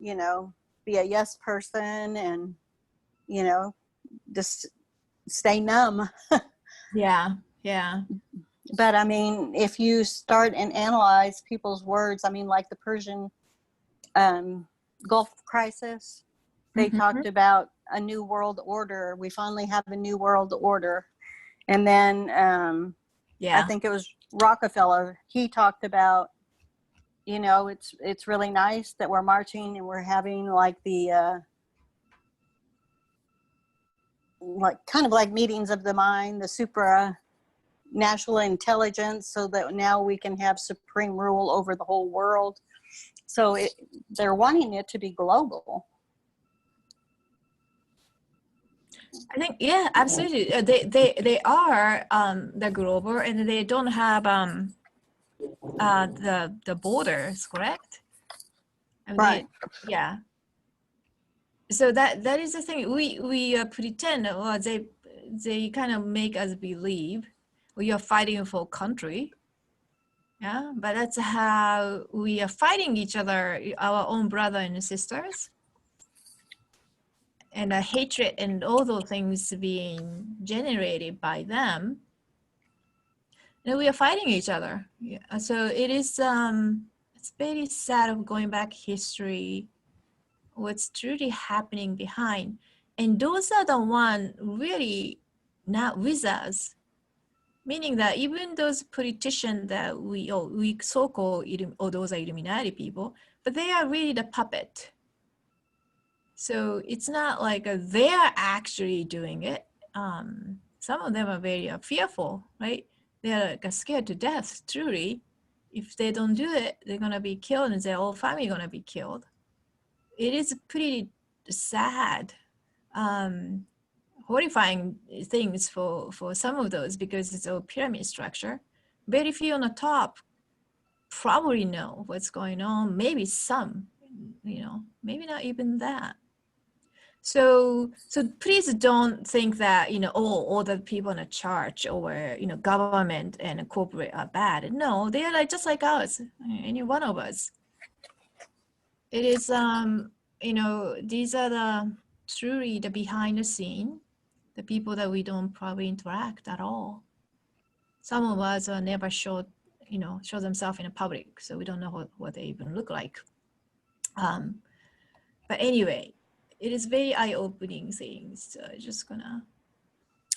be a yes person and just stay numb. Yeah. But I mean, if you start and analyze people's words, I mean, like the Persian Gulf crisis, they talked about a new world order. We finally have a new world order. And then I think it was Rockefeller. He talked about, it's really nice that we're marching and we're having like the kind of like meetings of the mind, the supranational intelligence, so that now we can have supreme rule over the whole world. So they're wanting it to be global. I think, yeah, absolutely. They are the global, and they don't have the borders, correct? Right. Yeah. So that is the thing. We pretend, or they kind of make us believe we are fighting for a country. Yeah, but that's how we are fighting each other, our own brother and sisters. and hatred and all those things being generated by them, and we are fighting each other. Yeah. So it is, it's very sad of going back history, what's truly happening behind. And those are the one really not with us, meaning that even those politicians that we so-called, or those are Illuminati people, but they are really the puppet. So it's not like they're actually doing it. Some of them are very fearful, right? They're like scared to death, truly. If they don't do it, they're gonna be killed and their whole family gonna be killed. It is pretty sad, horrifying things for some of those, because it's a pyramid structure. Very few on the top probably know what's going on. Maybe some, maybe not even that. So please don't think that, all the people in a church or, government and corporate are bad. No, they are like just like us, any one of us. It is, these are the truly the behind the scene, the people that we don't probably interact at all. Some of us are never show themselves in a public, so we don't know what they even look like. But anyway, it is very eye-opening things. So I'm just gonna.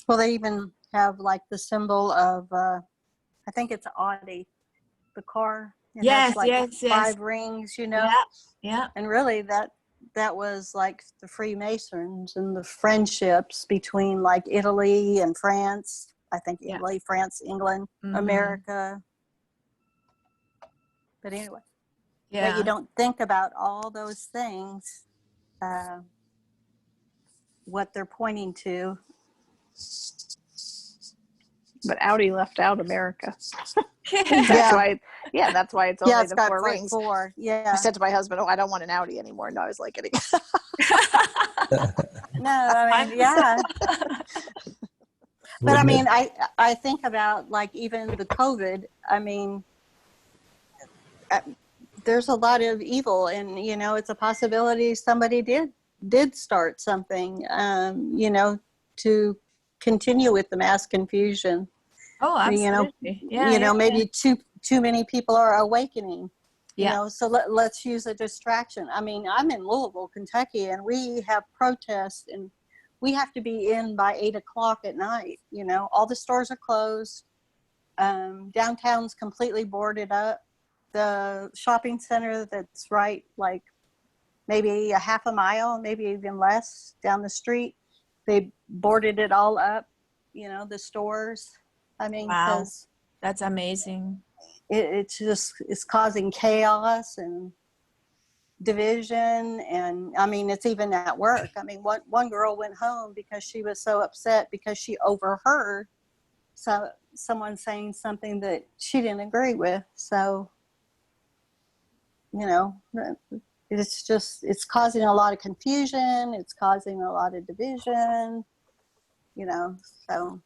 Well, they even have like the symbol of, I think it's Audi, the car. It Yes, has like yes. 5 rings, Yeah. And really that was like the Freemasons and the friendships between like Italy and France. I think Italy, France, England, America. But anyway, Yeah. you don't think about all those things, what they're pointing to. But Audi left out America. Yeah. That's why it's only It's the got 4 like rings. 4. Yeah. I said to my husband, "Oh, I don't want an Audi anymore." No, I was like kidding. No, I mean, yeah. But I mean, I think about like even the COVID. I mean, there's a lot of evil, and it's a possibility somebody did start something, to continue with the mass confusion. Oh, absolutely. Yeah. Maybe too many people are awakening. Yeah. So let's use a distraction. I mean, I'm in Louisville, Kentucky, and we have protests, and we have to be in by 8:00 at night. All the stores are closed. Downtown's completely boarded up. The shopping center that's right, like maybe a half a mile, maybe even less down the street, they boarded it all up. The stores. I mean, Wow, because that's amazing. it's causing chaos and division, and I mean, it's even at work. I mean, one girl went home because she was so upset because she overheard someone saying something that she didn't agree with. So, it's causing a lot of confusion. It's causing a lot of division. So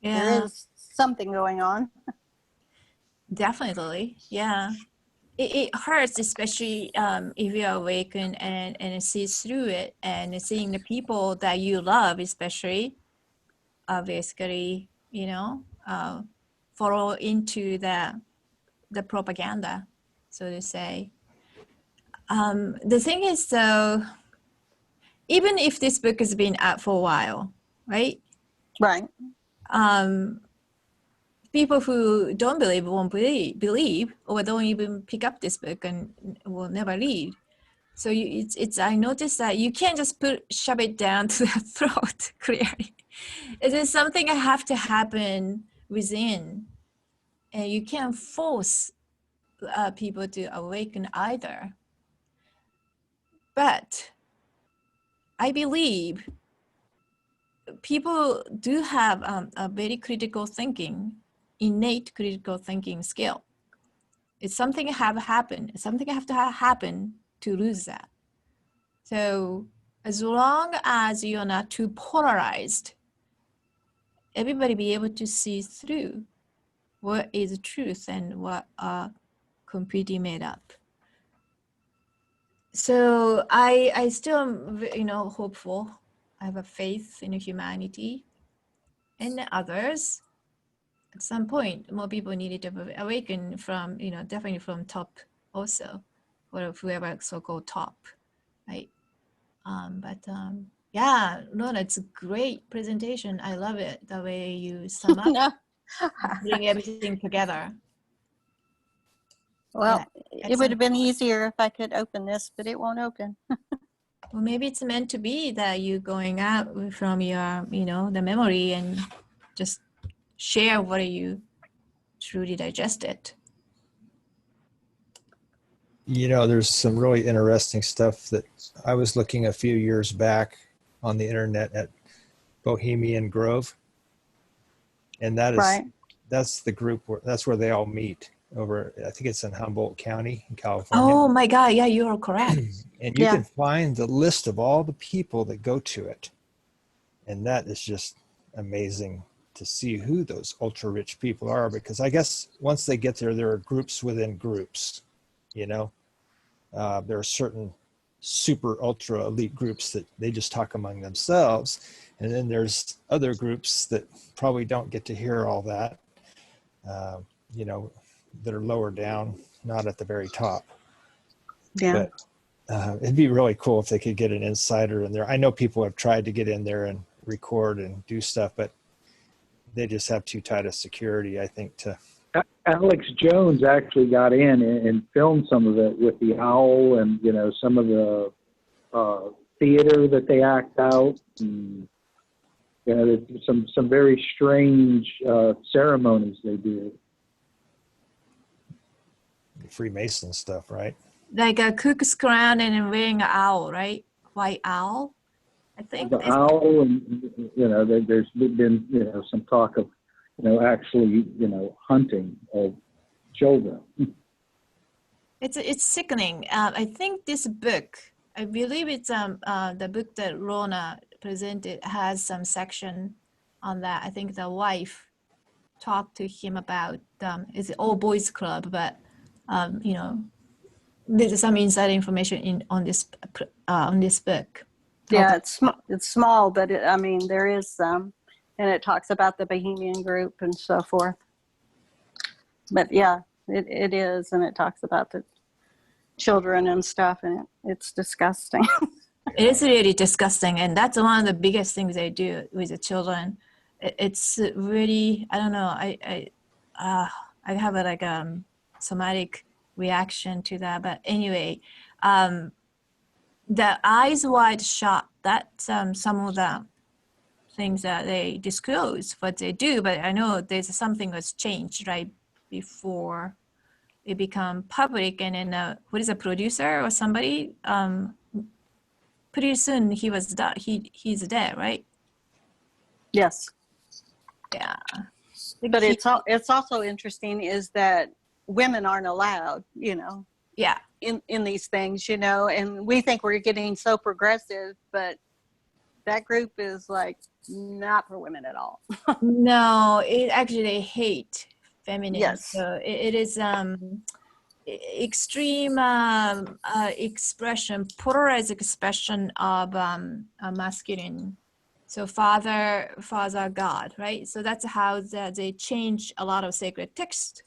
there is something going on. Definitely, yeah. It hurts, especially if you awaken and see through it, and seeing the people that you love, especially, basically, follow into the propaganda, so to say. The thing is, though, even if this book has been out for a while, right? Right. People who don't believe won't believe or don't even pick up this book and will never read. So it's I noticed that you can't just shove it down to their throat clearly. It is something that have to happen within, and you can't force people to awaken either. But I believe people do have a very critical thinking, innate critical thinking skill. It's something have happened. Something have to happen to lose that. So as long as you're not too polarized, everybody be able to see through what is truth and what are completely made up. So I still am, hopeful. I have a faith in humanity and others. At some point, more people needed to awaken from, definitely from top also, or whoever so-called top, right? Yeah, Lona, it's a great presentation. I love it, the way you sum up, No. bring everything together. Well, Yeah, it would have excellent. been easier if I could open this, but it won't open. Well, maybe it's meant to be that you going out from your, the memory and just share what you truly digested. There's some really interesting stuff that I was looking a few years back on the internet at Bohemian Grove. And that's the group that's where they all meet over, I think it's in Humboldt County in California. Oh my God, yeah, you are correct. And you can find the list of all the people that go to it. And that is just amazing to see who those ultra rich people are, because I guess once they get there are groups within groups, there are certain super ultra elite groups that they just talk among themselves. And then there's other groups that probably don't get to hear all that, that are lower down, not at the very top. Yeah. But it'd be really cool if they could get an insider in there. I know people have tried to get in there and record and do stuff, but they just have too tight a security, I think, to. Alex Jones actually got in and filmed some of it with the owl and, some of the theater that they act out. And, there's some very strange ceremonies they do. Freemason stuff, right? Like a Ku Klux Klan and wearing an owl, right? White owl, I think. The owl, and there's been some talk of actually hunting of children. It's sickening. I think this book, I believe it's the book that Lona presented has some section on that. I think the wife talked to him about it's an all boys club, but there's some inside information on this book. Yeah, it's small, but there is some, and it talks about the Bohemian group and so forth. But yeah, it is, and it talks about the children and stuff, and it's disgusting. It is really disgusting, and that's one of the biggest things they do with the children. It's really, I don't know, I have a somatic reaction to that, but anyway, the eyes wide shut, that's some of the things that they disclose what they do, but I know there's something that's changed right before it become public, and then what is a producer or somebody, pretty soon he's dead, right? Yes. Yeah. But it's also interesting is that women aren't allowed, yeah, in these things, and we think we're getting so progressive, but that group is like not for women at all. No, it actually they hate feminine. Yes. So it is extreme expression, polarized expression of a masculine. So father, God, right? So that's how they change a lot of sacred text.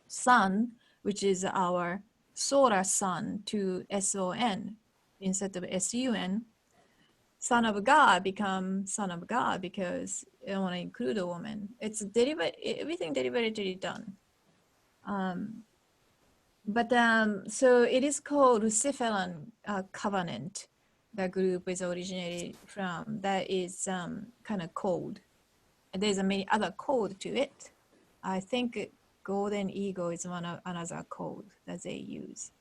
Sun, which is our solar sun, to SON instead of SUN. Son of God become Son of God because they don't want to include a woman. It's everything deliberately done. So it is called Luciferan covenant. The group is originated from. That is kind of code. And there's many other code to it. I think Golden Eagle is another code that they use.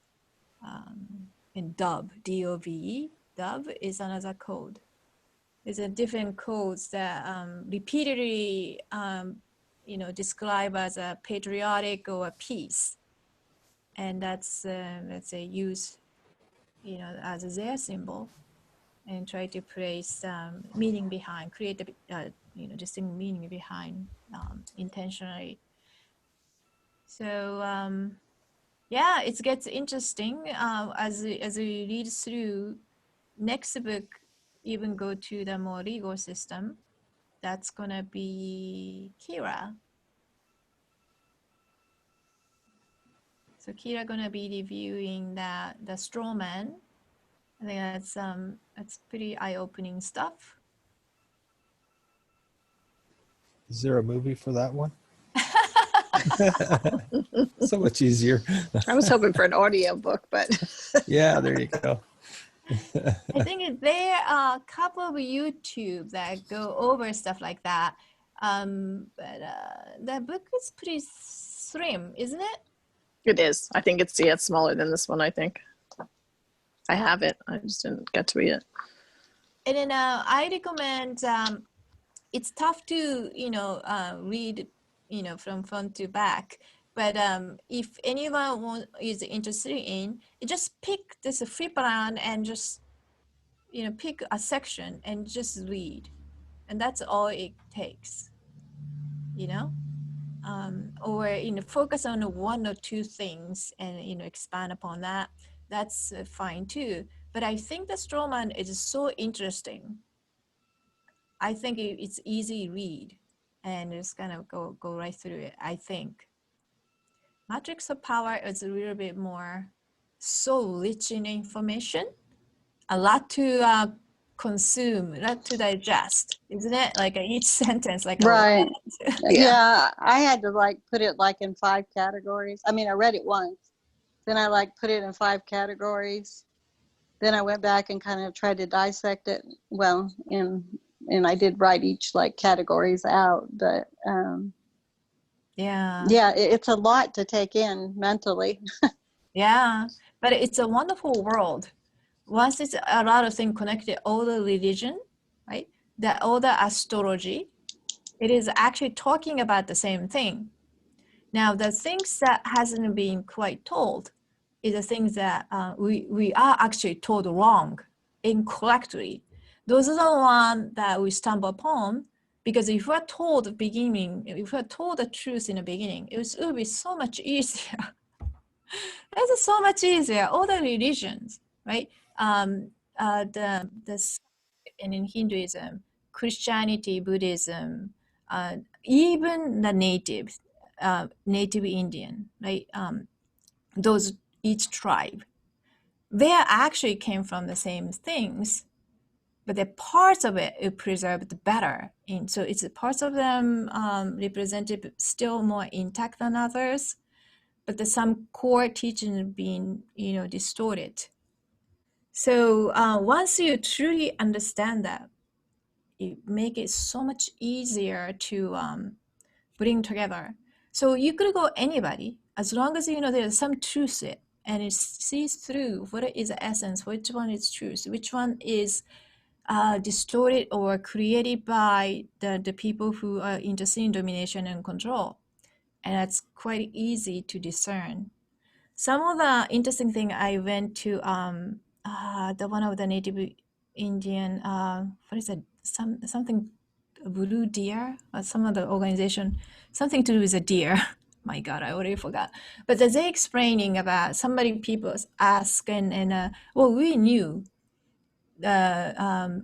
And Dove, D-O-V-E, Dove is another code. There's a different codes that repeatedly, describe as a patriotic or a peace. And that's, let's say, used, as their symbol, and try to place meaning behind, create a, distinct meaning behind intentionally. So Yeah, it gets interesting as we read through. Next book, even go to the more legal system. That's gonna be Kira. So Kira gonna be reviewing the straw man. I think that's pretty eye-opening stuff. Is there a movie for that one? So much easier. I was hoping for an audio book, but Yeah, there you go. I think there are a couple of YouTube that go over stuff like that. But the book is pretty slim, isn't it? it is. I think it's smaller than this one. I think I have it. I just didn't get to read it. And then I recommend. It's tough to read from front to back. But if anyone is interested in, you just pick this flip around and just pick a section and just read, and that's all it takes. Or focus on one or two things and expand upon that. That's fine too. But I think the Strawman is so interesting. I think it's easy read, and just kind of go right through it. I think Matrix of Power is a little bit more so rich in information, a lot to consume, a lot to digest, isn't it? Like each sentence, like a lot. Right. Yeah. Yeah, I had to like put it like in 5 categories. I mean, I read it once, then I like put it in 5 categories. Then I went back and kind of tried to dissect it. Well, and I did write each like categories out, but Yeah. yeah, it's a lot to take in mentally. Yeah, but it's a wonderful world. Once it's a lot of things connected, all the religion, right? All the astrology, it is actually talking about the same thing. Now, the things that hasn't been quite told is the things that we are actually told wrong, incorrectly. Those are the ones that we stumble upon, because if we're told the beginning, if we're told the truth in the beginning, it would be so much easier. It's so much easier. All the religions, right? And in Hinduism, Christianity, Buddhism, even the native Indian, right? Those each tribe, they actually came from the same things, but the parts of it are preserved better. And so it's parts of them represented still more intact than others, but there's some core teaching being distorted. So once you truly understand that, it make it so much easier to bring together. So you could go anybody, as long as there's some truth it, and it sees through what is the essence, which one is truth, which one is distorted or created by the people who are interested in domination and control. And that's quite easy to discern. Some of the interesting thing, I went to the one of the native Indian, what is it? Something blue deer, or some of the organization, something to do with a deer. My God, I already forgot. But they explaining about people ask and well, we knew I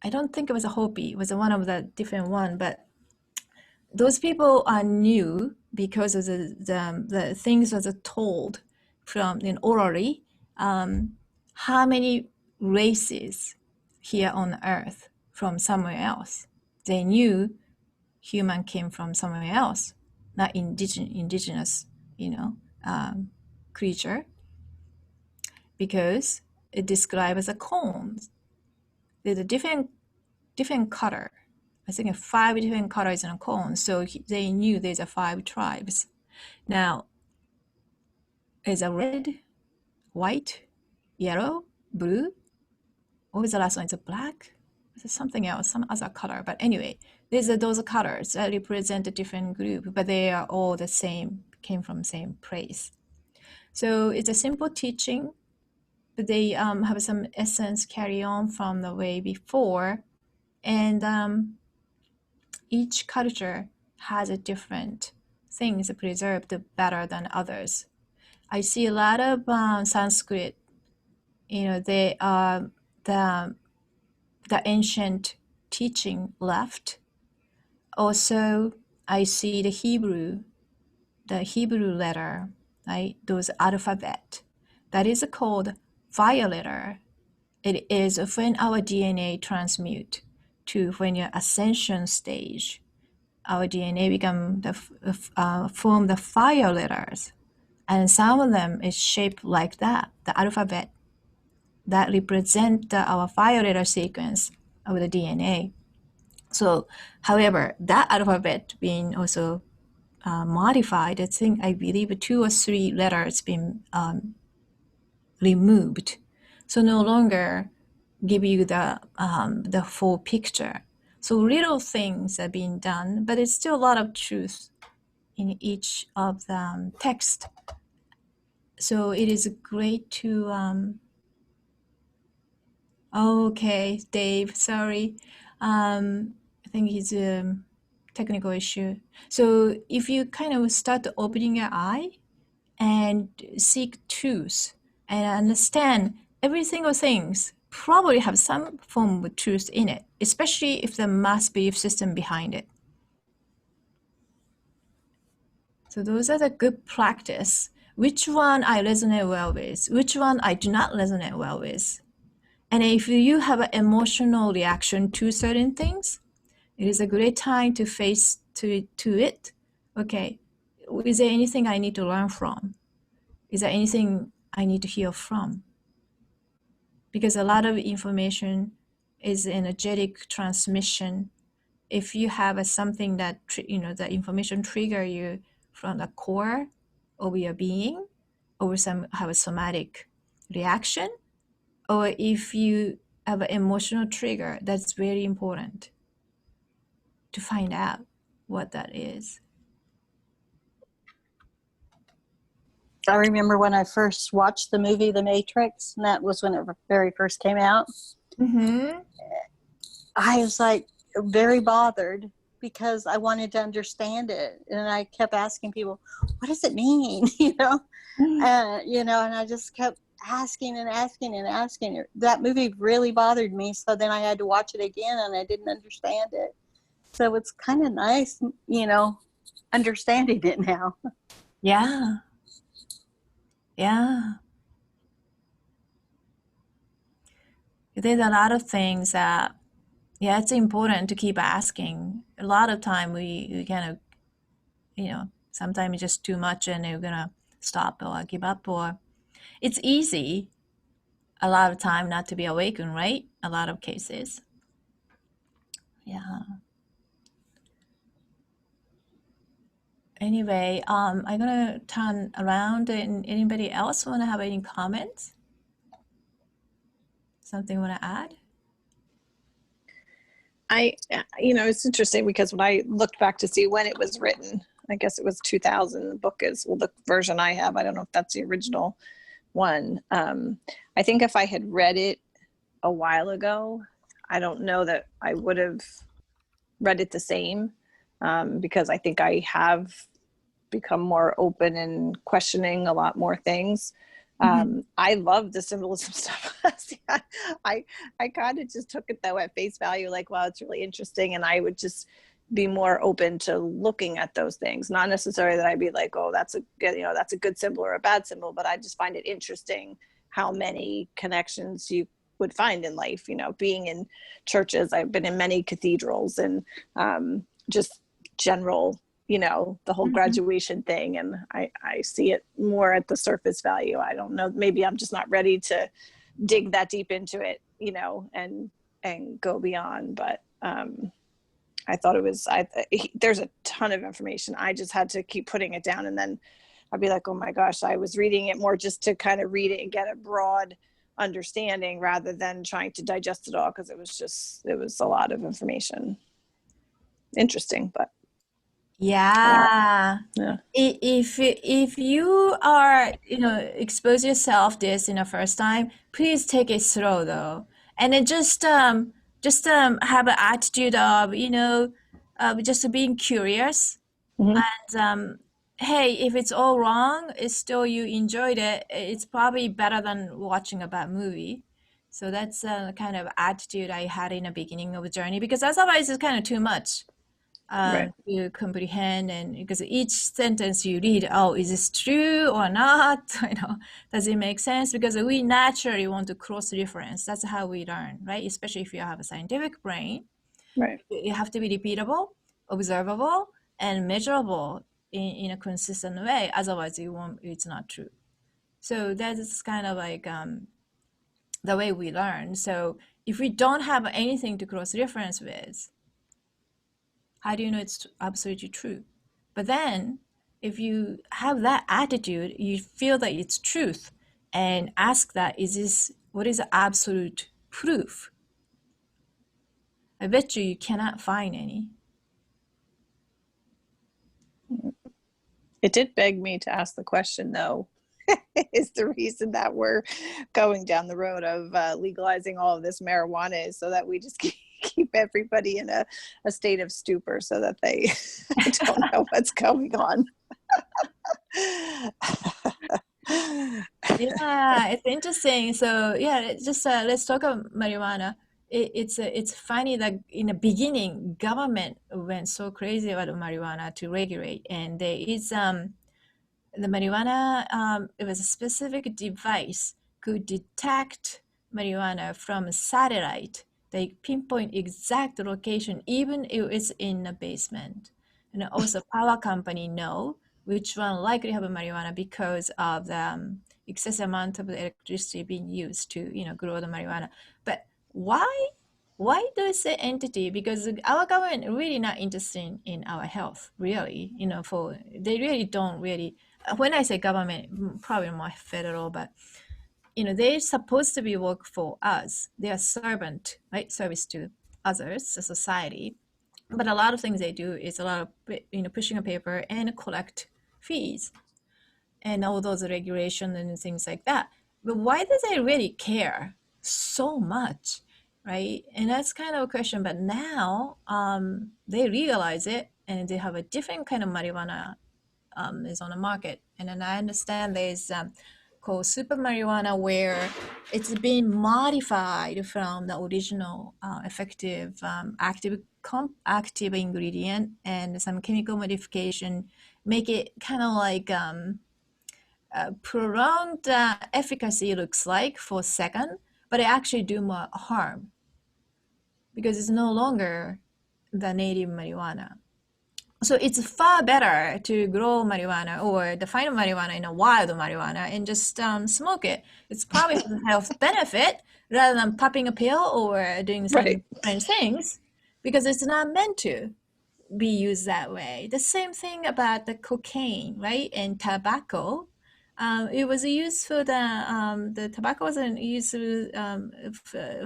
don't think it was a Hopi, it was one of the different one, but those people are new because of the things that are told from orally, how many races here on earth from somewhere else. They knew human came from somewhere else, not indigenous, creature, because it describes as a cones. There's a different color. I think 5 different colors in a cone. So they knew there's 5 tribes. Now, there's a red, white, yellow, blue. What was the last one? It's a black. Is something else, some other color? But anyway, these are those colors that represent a different group, but they are all the same, came from the same place. So it's a simple teaching, but they have some essence carry on from the way before. And each culture has a different things preserved better than others. I see a lot of Sanskrit. They are the ancient teaching left. Also, I see the Hebrew letter, right? Those alphabet. That is called fire letter. It is when our DNA transmute to when your ascension stage. Our DNA become form the fire letters, and some of them is shaped like that, the alphabet that represent our fire letter sequence of the DNA. So, however, that alphabet being also modified, I believe 2 or 3 letters been removed, so no longer give you the full picture. So little things are being done, but it's still a lot of truth in each of the text. So it is great to okay, Dave, sorry. I think it's a technical issue. So if you kind of start opening your eye and seek truth and understand every single things probably have some form of truth in it, especially if the mass belief system behind it. So those are the good practice. Which one I resonate well with, which one I do not resonate well with. And if you have an emotional reaction to certain things, it is a great time to face to it. Okay, is there anything I need to learn from? Is there anything I need to hear from? Because a lot of information is energetic transmission. If you have something that the information trigger you from the core of your being, or have a somatic reaction, or if you have an emotional trigger, that's very important to find out what that is. I remember when I first watched the movie The Matrix, and that was when it very first came out. Mm-hmm. I was like very bothered because I wanted to understand it, and I kept asking people, "What does it mean?" And I just kept asking and asking and asking. That movie really bothered me, so then I had to watch it again, and I didn't understand it. So it's kind of nice, understanding it now. Yeah. Yeah. There's a lot of things that, it's important to keep asking. A lot of time we kind of, sometimes it's just too much and you're going to stop or give up, or it's easy a lot of time not to be awakened, right? A lot of cases. Yeah. Anyway, I'm going to turn around, and anybody else want to have any comments? Something want to add? It's interesting because when I looked back to see when it was written, I guess it was 2000. The book is, well, the version I have, I don't know if that's the original one. I think if I had read it a while ago, I don't know that I would have read it the same, because I think I have become more open and questioning a lot more things. I love the symbolism stuff. I kind of just took it though at face value, like, wow, it's really interesting. And I would just be more open to looking at those things. Not necessarily that I'd be like, oh, that's a good symbol or a bad symbol, but I just find it interesting how many connections you would find in life. Being in churches, I've been in many cathedrals, and just general, the whole graduation thing. And I see it more at the surface value. I don't know, maybe I'm just not ready to dig that deep into it, and go beyond. But I thought there's a ton of information. I just had to keep putting it down, and then I'd be like, oh my gosh, I was reading it more just to kind of read it and get a broad understanding rather than trying to digest it all, because it was a lot of information. Interesting, but yeah. Yeah. If you are expose yourself this first time, please take it slow though, and then just have an attitude of just being curious, Mhm. and hey, if it's all wrong, it's still you enjoyed it. It's probably better than watching a bad movie. So that's a kind of attitude I had in the beginning of the journey, because otherwise it's kind of too much Right. to comprehend. And because each sentence you read, oh, is this true or not? Does it make sense? Because we naturally want to cross reference. That's how we learn, right? Especially if you have a scientific brain. Right. You have to be repeatable, observable, and measurable in a consistent way. Otherwise, it's not true. So that's kind of like the way we learn. So if we don't have anything to cross-reference with, how do you know it's absolutely true? But then if you have that attitude, you feel that it's truth, and ask that, what is the absolute proof? I bet you cannot find any. It did beg me to ask the question, though. Is the reason that we're going down the road of legalizing all of this marijuana is so that we just keep everybody in a state of stupor so that they don't know what's going on. Yeah, it's interesting. So yeah, just let's talk about marijuana. It's funny that in the beginning, government went so crazy about marijuana to regulate, and there is the marijuana. It was a specific device could detect marijuana from a satellite. They pinpoint exact location, even if it's in a basement. And also, power company know which one likely have a marijuana because of the excess amount of electricity being used to grow the marijuana. But why does the entity? Because our government really not interested in our health, really. For they really don't really. When I say government, probably more federal, but they're supposed to be work for us. They are servant, right? Service to others, the society. But a lot of things they do is a lot of pushing a paper and collect fees and all those regulations and things like that. But why do they really care so much, right? And that's kind of a question. But now they realize it, and they have a different kind of marijuana is on the market. And then I understand there's called super marijuana, where it's been modified from the original effective active ingredient, and some chemical modification make it kind of like prolonged efficacy, looks like, for a second, but it actually do more harm because it's no longer the native marijuana. So it's far better to grow marijuana or to find marijuana in a wild marijuana and just smoke it. It's probably has a health benefit rather than popping a pill or doing some Right. different things, because it's not meant to be used that way. The same thing about the cocaine, right? And tobacco. It was used for the tobacco wasn't used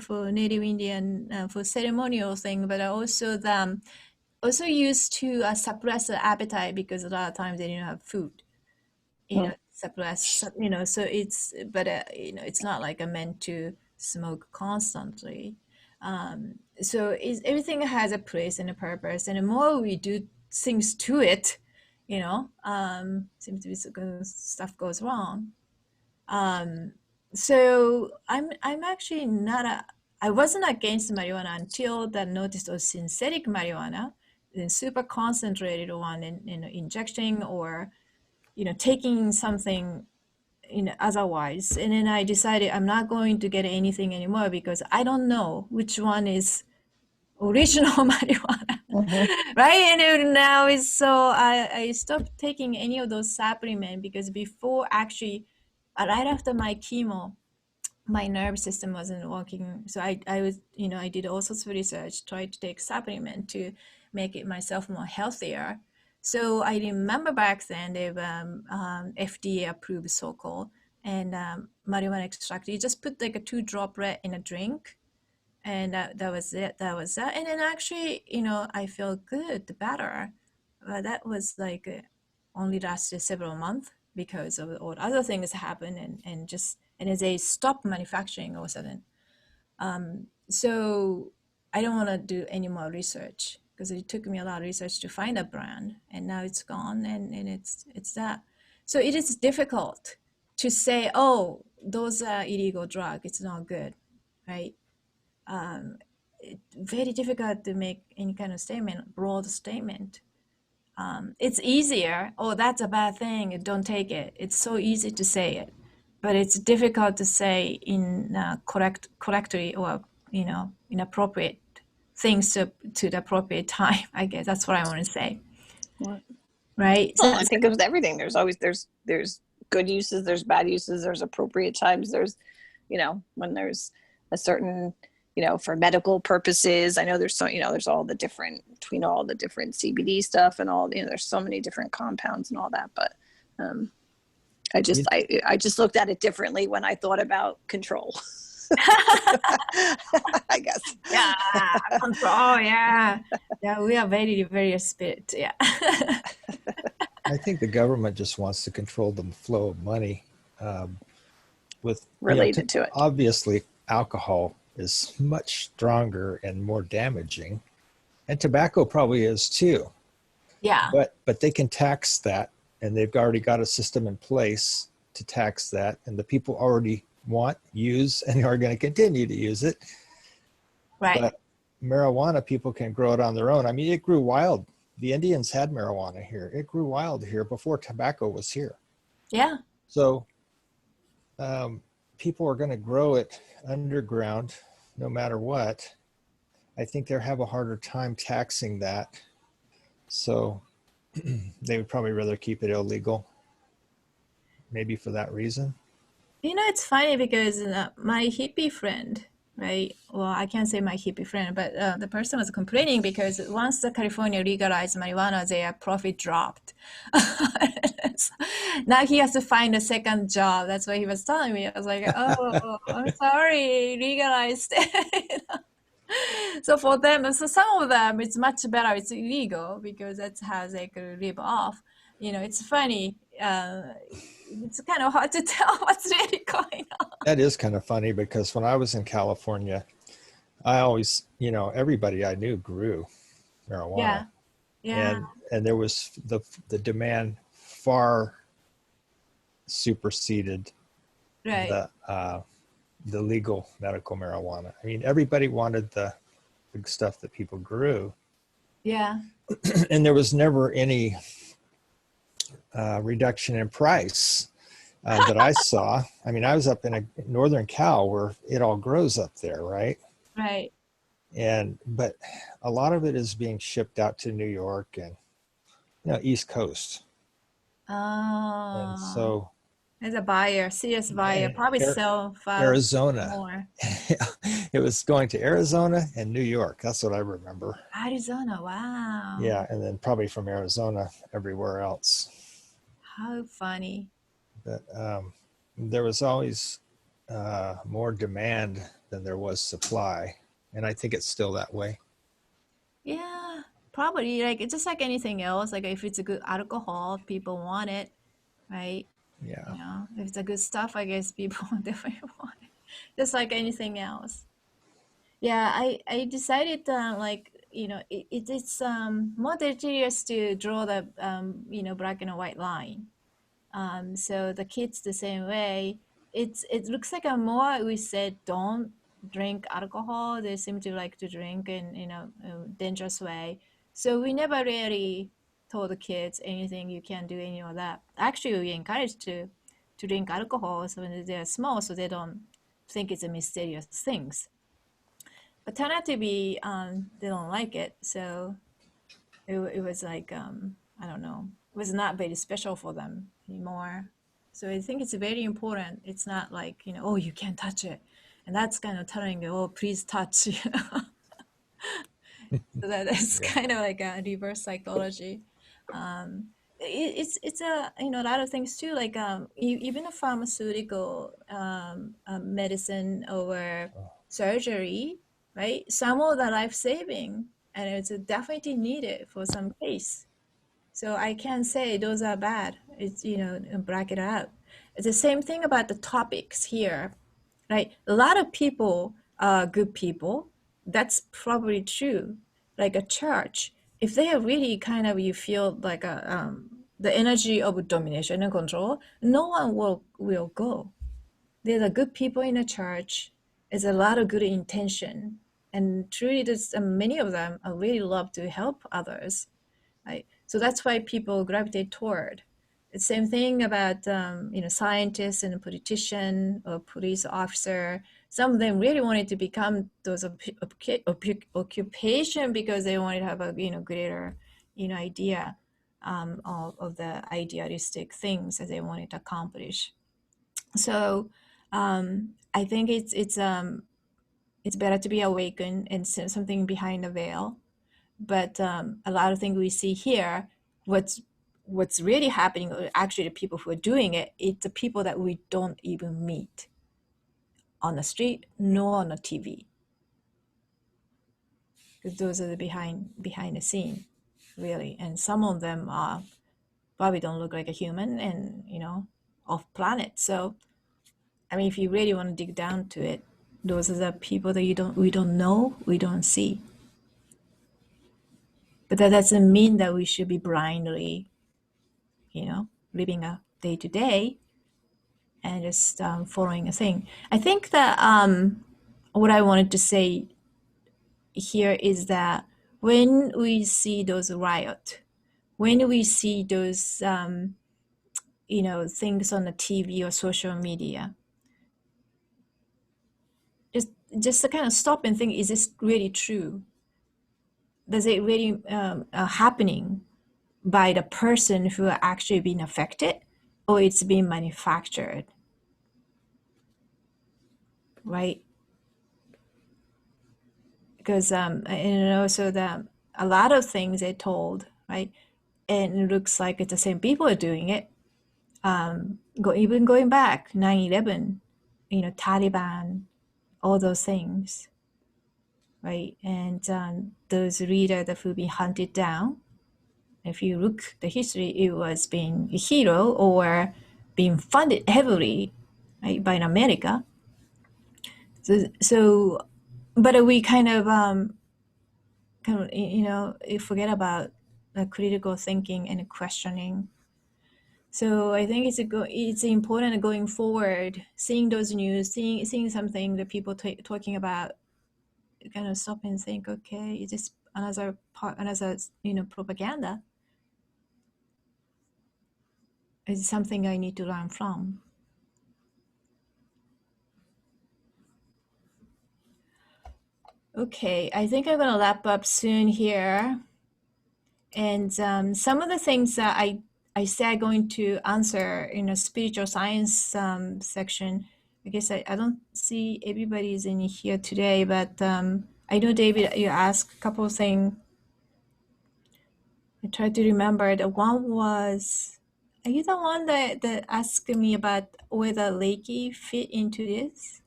for Native Indian for ceremonial thing, but also used to suppress the appetite, because a lot of times they didn't have food, suppress, so it's not like meant to smoke constantly. So everything has a place and a purpose, and the more we do things to it, seems to be stuff goes wrong. So I'm actually not I wasn't against marijuana until the notice of synthetic marijuana, the super concentrated one, in injecting or taking something otherwise. And then I decided I'm not going to get anything anymore, because I don't know which one is original marijuana. Right? And now is so I stopped taking any of those supplements, because before, actually, right after my chemo, my nerve system wasn't working. So I was, I did all sorts of research, tried to take supplement to make it myself more healthier. So I remember back then they've FDA approved so-called, and marijuana extract. You just put like a 2 droplet in a drink, and that was it. That was that. And then actually, I feel good, better. That was like only lasted several months, because of all other things happen, and as they stop manufacturing all of a sudden. So I don't want to do any more research. because it took me a lot of research to find a brand, and now it's gone, and it's that. So it is difficult to say, oh, those are illegal drug, it's not good, right? Very difficult to make any kind of statement, broad statement. It's easier, oh, that's a bad thing, don't take it. It's so easy to say it, but it's difficult to say in correctly, or inappropriate things to the appropriate time. I guess that's what I want to say. Well, Right. well, I think of everything. There's always there's good uses, there's bad uses, there's appropriate times, there's, when there's a certain, for medical purposes. I know there's so, there's all the different, between all the different CBD stuff and all, there's so many different compounds and all that. But I just looked at it differently when I thought about control. I guess. Yeah, control. Yeah, we are very, very spirit. Yeah. I think the government just wants to control the flow of money with related to it. Obviously, alcohol is much stronger and more damaging, and tobacco probably is too. Yeah. But they can tax that, and they've already got a system in place to tax that, and the people already use, and are going to continue to use it. Right. But marijuana, people can grow it on their own. I mean, it grew wild. The Indians had marijuana here. It grew wild here before tobacco was here. Yeah. So people are going to grow it underground no matter what. I think they have a harder time taxing that. So they would probably rather keep it illegal. Maybe for that reason. It's funny because my hippie friend, right? Well, I can't say my hippie friend, but the person was complaining because once the California legalized marijuana, their profit dropped. Now he has to find a second job. That's what he was telling me. I was like, oh, I'm sorry, legalized. So for them, so some of them, it's much better. It's illegal because that's how they could live off. It's funny. It's kind of hard to tell what's really going on. That is kind of funny because when I was in California, I always, everybody I knew grew marijuana. Yeah. Yeah. And there was the demand far superseded right. the legal medical marijuana. I mean, everybody wanted the stuff that people grew. Yeah. And there was never any reduction in price that I saw. I mean, I was up in northern Cal where it all grows up there, right? Right. But a lot of it is being shipped out to New York and East Coast. Oh. And so as a buyer, serious buyer, probably sell Arizona. More. It was going to Arizona and New York. That's what I remember. Arizona, wow. Yeah, and then probably from Arizona everywhere else. How funny. But there was always more demand than there was supply, and I think it's still that way. Yeah, probably. Like it's just like anything else. Like if it's a good alcohol, people want it, right? Yeah. If it's a good stuff, I guess people definitely want it. Just like anything else. Yeah, I decided it's more deleterious to draw the black and white line. So the kids the same way. It looks like a more we said don't drink alcohol. They seem to like to drink in a dangerous way. So we never really told the kids anything you can't do any of that. Actually, we encourage to drink alcohol so when they're small, so they don't think it's a mysterious things. But turned out to be they don't like it. So it was like I don't know. It was not very special for them anymore. So I think it's very important. It's not like, oh, you can't touch it. And that's kind of telling you, oh, please touch. So that is kind of like a reverse psychology. It's a lot of things too, like even a pharmaceutical medicine or surgery, right? Some of the life saving, and it's definitely needed for some case. So I can't say those are bad. It's, bracket it out. It's the same thing about the topics here, right? A lot of people are good people. That's probably true. like a church, if they are really kind of, you feel like the energy of domination and control, no one will go. There's a good people in a church. There's a lot of good intention, and truly, there's many of them are really love to help others. Right? So that's why people gravitate toward. The same thing about scientists and politician or police officer. Some of them really wanted to become those occupation because they wanted to have a greater idea of the idealistic things that they wanted to accomplish. So I think it's better to be awakened and something behind the veil. But a lot of things we see here, what's really happening, actually the people who are doing it, it's the people that we don't even meet on the street nor on the TV, because those are the behind the scene, really. And some of them probably don't look like a human and off planet. So I mean, if you really want to dig down to it, those are the people that we don't know, we don't see. But that doesn't mean that we should be blindly, living a day to day and just following a thing. I think that what I wanted to say here is that when we see those riots, when we see those things on the TV or social media, just to kind of stop and think: is this really true? Does it really happening by the person who are actually being affected, or it's being manufactured, right? Because and also a lot of things they're told, right, and it looks like it's the same people are doing it. Even going back 9/11, Taliban, all those things, right? And those leaders that will be hunted down. If you look the history, it was being a hero or being funded heavily, right, by America. So but we kind of you forget about critical thinking and questioning. So I think it's important going forward, seeing those news, seeing something that people talking about, kind of stop and think, okay, is this another propaganda? Is it something I need to learn from? Okay, I think I'm gonna wrap up soon here. And some of the things that I said going to answer in a spiritual science section. I guess I don't see everybody's in here today, but I know, David, you asked a couple of things. I tried to remember. The one was, are you the one that asked me about whether Reiki fit into this?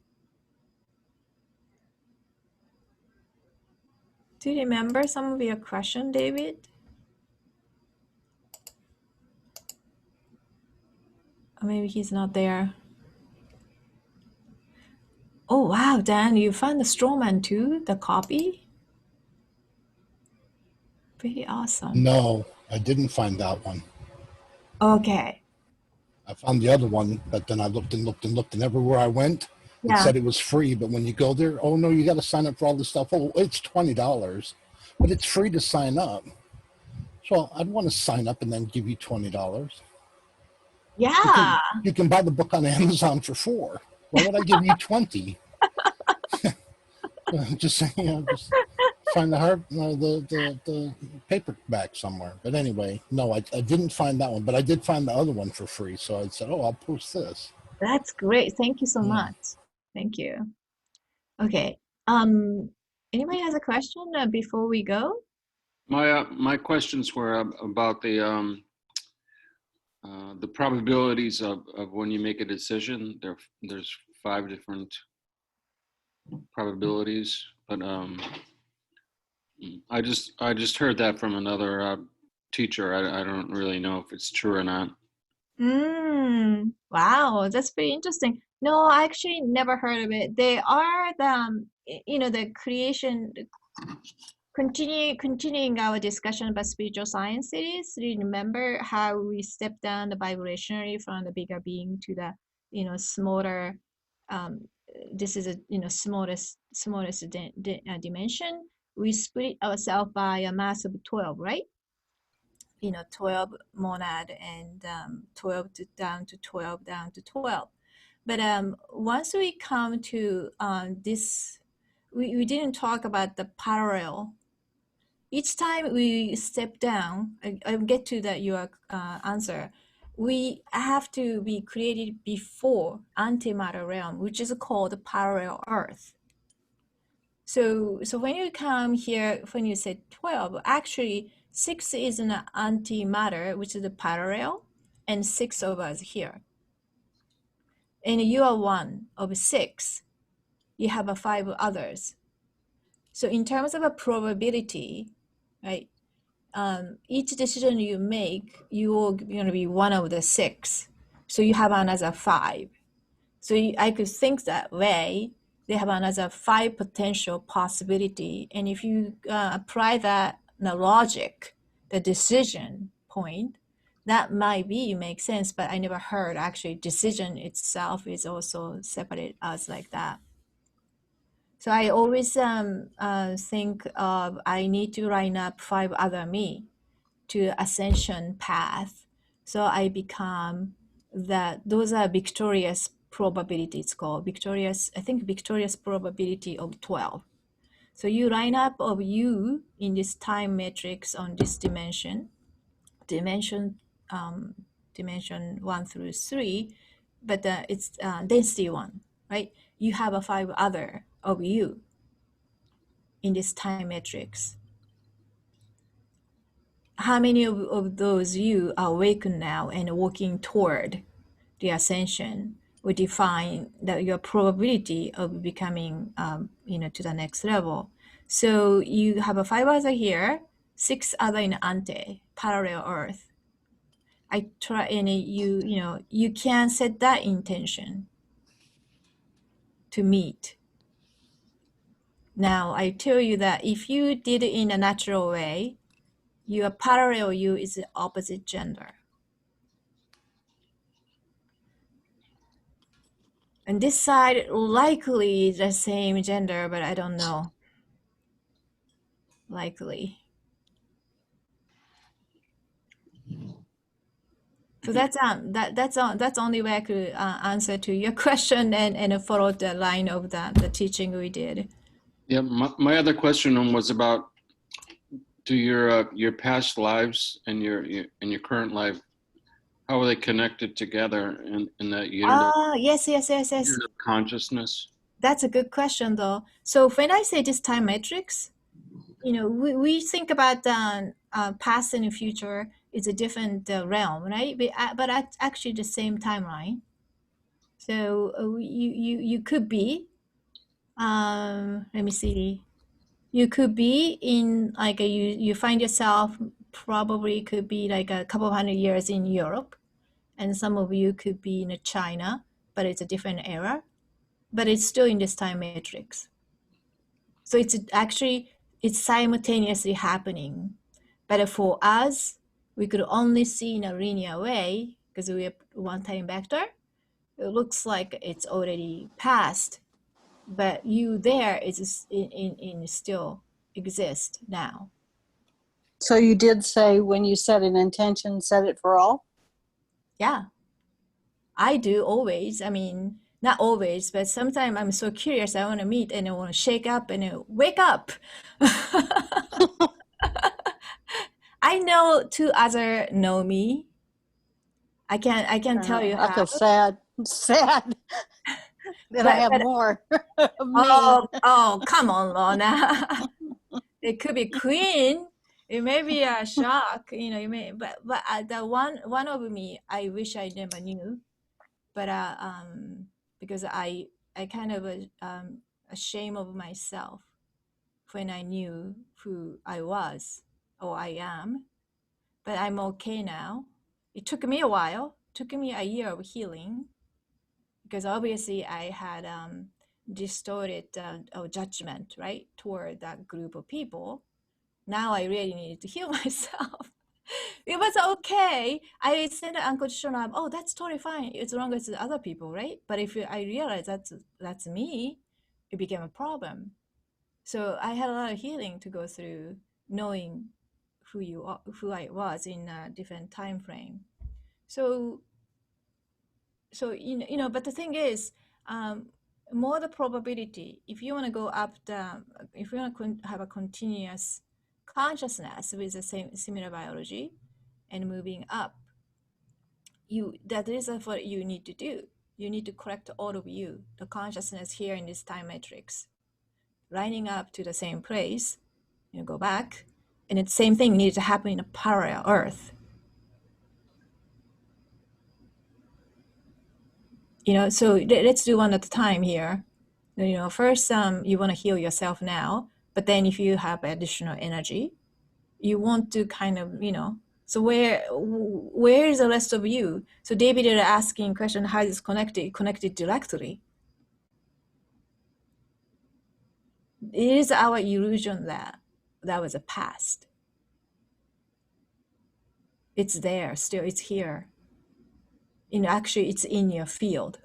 Do you remember some of your question, David? Or maybe he's not there. Oh, wow, Dan, you found the Strawman too, the copy? Pretty awesome. No, I didn't find that one. Okay. I found the other one, but then I looked and looked and looked, and everywhere I went, it Yeah. said it was free. But when you go there, oh no, you got to sign up for all this stuff. Oh, it's $20, but it's free to sign up. So I'd want to sign up and then give you $20. Yeah. You can buy the book on Amazon for $4. Why would I give you 20? Just just find the paperback somewhere. But anyway, no, I didn't find that one, but I did find the other one for free. So I said, oh, I'll post this. That's great. Thank you so Yeah. much. Thank you. Okay. Anybody has a question before we go? My questions were about the probabilities of when you make a decision. There's 5 different probabilities, but I just heard that from another teacher. I don't really know if it's true or not. Wow, that's pretty interesting. No, I actually never heard of it. They are the creation Continuing our discussion about spiritual sciences, remember how we stepped down the vibrationally from the bigger being to the, smaller, this is a, smallest dimension. We split ourselves by a mass of 12, right? 12 monad and 12 down to 12, down to 12. But once we come to this, we didn't talk about the parallel. Each time we step down, I get to your answer. We have to be created before antimatter realm, which is called parallel Earth. So when you come here, when you say 12, actually 6 is an antimatter, which is the parallel, and 6 of us here. And you are one of 6. You have 5 others. So in terms of a probability, right? Each decision you make, you're going to be one of the 6. So you have another 5. So I could think that way. They have another 5 potential possibility. And if you apply that the logic, the decision point, that might make sense. But I never heard actually decision itself is also separate as like that. So I always think of I need to line up 5 other me to ascension path. So I become that. Those are victorious probabilities called victorious. I think victorious probability of 12. So you line up of you in this time matrix on this dimension 1 through 3, but it's density 1, right? You have a 5 other of you in this time matrix. How many of those you are awakened now and walking toward the ascension will define your probability of becoming, to the next level. So you have a 5 other here, 6 other in ante, parallel Earth. I try, and you can set that intention to meet. Now I tell you that if you did it in a natural way, your parallel you is the opposite gender. And this side likely the same gender, but I don't know. Likely. So that's the only way I could answer to your question and follow the line of the teaching we did. Yeah, my other question was about, do your past lives and your current life, how are they connected together in that unit Yes. of consciousness? That's a good question, though. So when I say this time matrix, we think about past and future is a different realm, right? But actually the same timeline. So you could be, let me see. You could be in like you find yourself probably could be like a couple of 100 years in Europe, and some of you could be in China, but it's a different era, but it's still in this time matrix. So it's simultaneously happening. But for us, we could only see in a linear way because we have one-time vector. It looks like it's already passed, but you there is in still exist now. So you did say when you set an intention, set it for all? Yeah, I do always. I mean, not always, but sometimes I'm so curious. I want to meet and I want to shake up and wake up. I know 2 other know me. I can tell you I how. feel sad that I have more of me. Oh, come on, Lona. It could be queen. It may be a shock, you may, but the one of me, I wish I never knew, but because I kind of ashamed of myself when I knew who I was or I am, but I'm okay now. It took me a while. It took me a year of healing because obviously I had distorted judgment, right, toward that group of people. Now I really need to heal myself. It was okay. I said to unconditional, oh, that's totally fine as long as it's other people, right? But if I realize that's me, it became a problem. So I had a lot of healing to go through, knowing who I was in a different time frame. So but the thing is, more the probability. If you want to go up if you want to have a continuous consciousness with the same similar biology and moving up, that is what you need to do. You need to correct all of you, the consciousness here in this time matrix, lining up to the same place. Go back, and the same thing needs to happen in a parallel Earth. So let's do one at a time here. First, you want to heal yourself now, but then if you have additional energy, you want to kind of, so where is the rest of you? So David is asking question, how is it connected? Connected directly. It is our illusion that was a past. It's there still, it's here. Actually, it's in your field.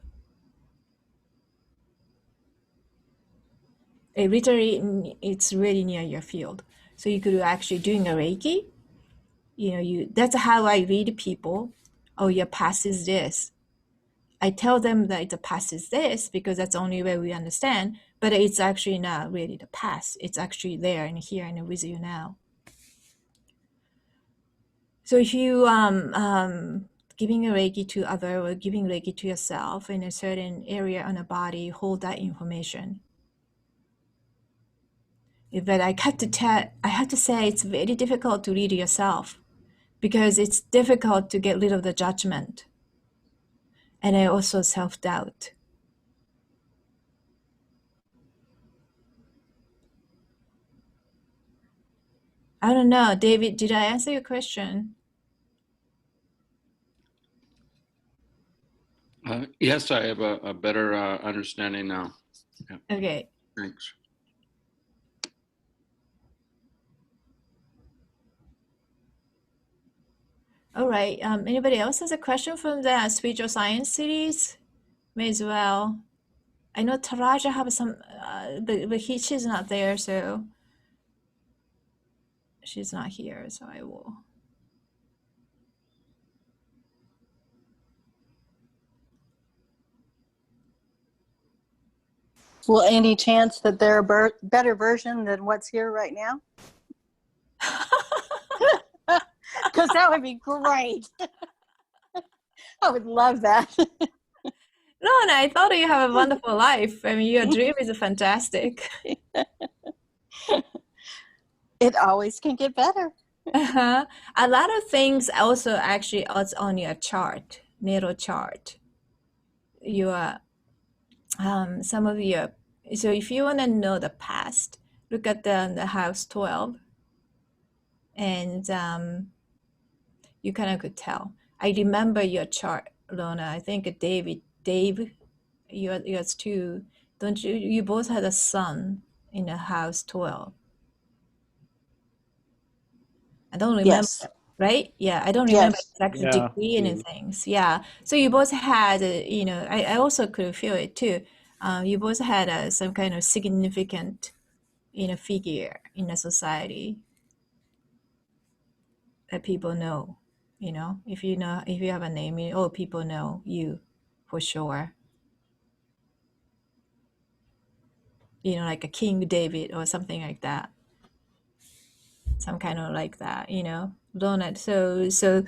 Literally, it's really near your field. So you could actually doing a Reiki. That's how I read people. Oh, your past is this. I tell them that the past is this because that's the only way we understand. But it's actually not really the past. It's actually there and here and with you now. So if you giving a Reiki to other or giving Reiki to yourself in a certain area on the body, hold that information. But I had to say it's very difficult to read yourself because it's difficult to get rid of the judgment. And I also self-doubt. I don't know, David, did I answer your question? Yes, I have a better understanding now. Yeah. Okay. Thanks. All right. Anybody else has a question from the spiritual science series? May as well. I know Taraja have some, but she's not there, so she's not here. So I will. Well, any chance that they're a better version than what's here right now? Because that would be great. I would love that. Lona, I thought you have a wonderful life. I mean, your dream is fantastic. It always can get better. A lot of things also actually is on your chart, natal chart. Your some of your, so if you want to know the past, look at the house 12, and you kind of could tell. I remember your chart, Lona. I think Dave, yours too. Don't you? You both had a son in the house 12. I don't remember, Yes. right? Yeah, I don't remember Yes. exactly Yeah, degree and yeah. things. Yeah, so you both had, I also could feel it too. You both had some kind of significant, figure in a society that people know. If you have a name, people know you for sure. Like a King David or something like that. Some kind of like that, donut. So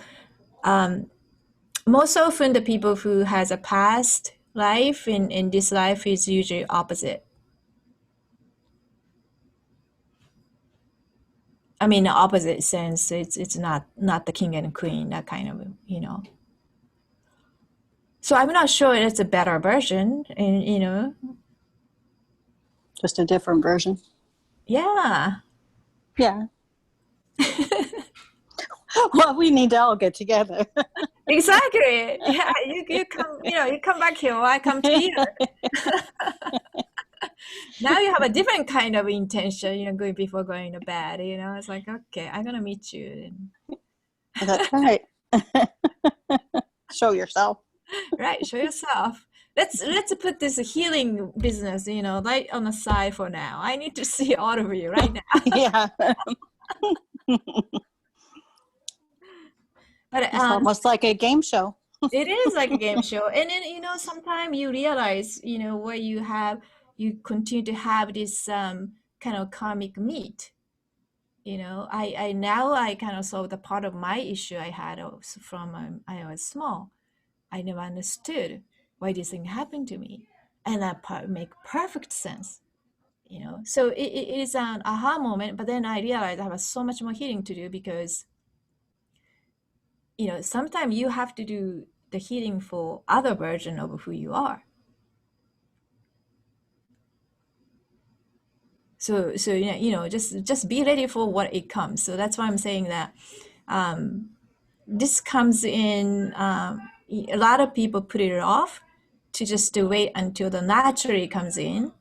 most often the people who has a past life in this life is usually opposite. I mean, the opposite sense, it's not the king and queen, that kind of, So I'm not sure it's a better version, and Just a different version. yeah. Yeah. Well, we need to all get together. Exactly. Yeah, you come, you come back here, or I come to you. Now you have a different kind of intention, going before going to bed. It's like, okay, I'm gonna meet you. That's right. Show yourself. Right, show yourself. Let's put this healing business, right on the side for now. I need to see all of you right now. Yeah. But It's almost like a game show. it is like a game show, and then sometimes you realize where you continue to have this kind of karmic meet. I now I kind of saw the part of my issue I had from I was small. I never understood why this thing happened to me, and that part make perfect sense. So it is an aha moment. But then I realized I have so much more healing to do, because sometimes you have to do the healing for other version of who you are. So just be ready for what it comes. So that's why I'm saying that this comes in. A lot of people put it off to just to wait until the naturally comes in.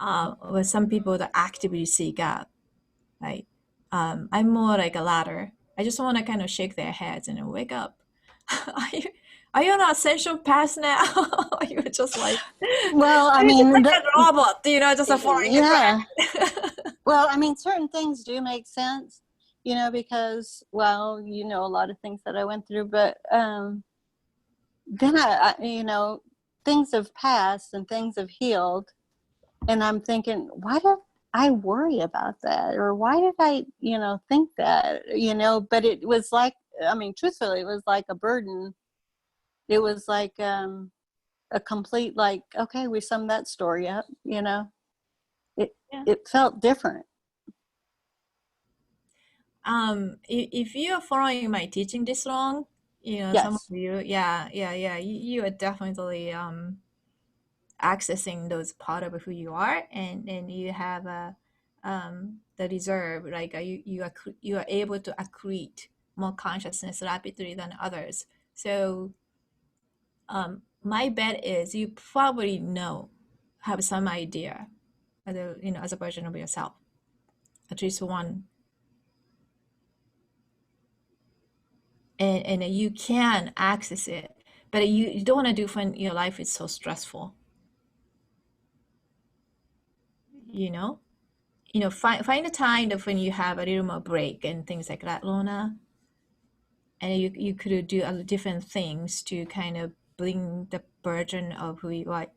Or some people that actively seek out, right? I'm more like a latter. I just want to kind of shake their heads and wake up. Are you on an essential path now? You're just like, well, I you're mean, just like a robot, just a following the yeah. ground. Well, I mean, certain things do make sense, because, well, a lot of things that I went through, but then I things have passed and things have healed, and I'm thinking, why did I worry about that, or why did I think that, but it was like, I mean, truthfully, it was like a burden. It was like a complete, like, okay, we summed that story up. It felt different. If you are following my teaching this long, Yes. some of you, you are definitely accessing those part of who you are, and you have the reserve, like you are able to accrete more consciousness rapidly than others. So my bet is you probably have some idea, as a version of yourself, at least one. And you can access it, but you don't want to do when your life is so stressful. Find a time of when you have a little more break and things like that, Lona. And you could do other different things to kind of bring the burden of who you are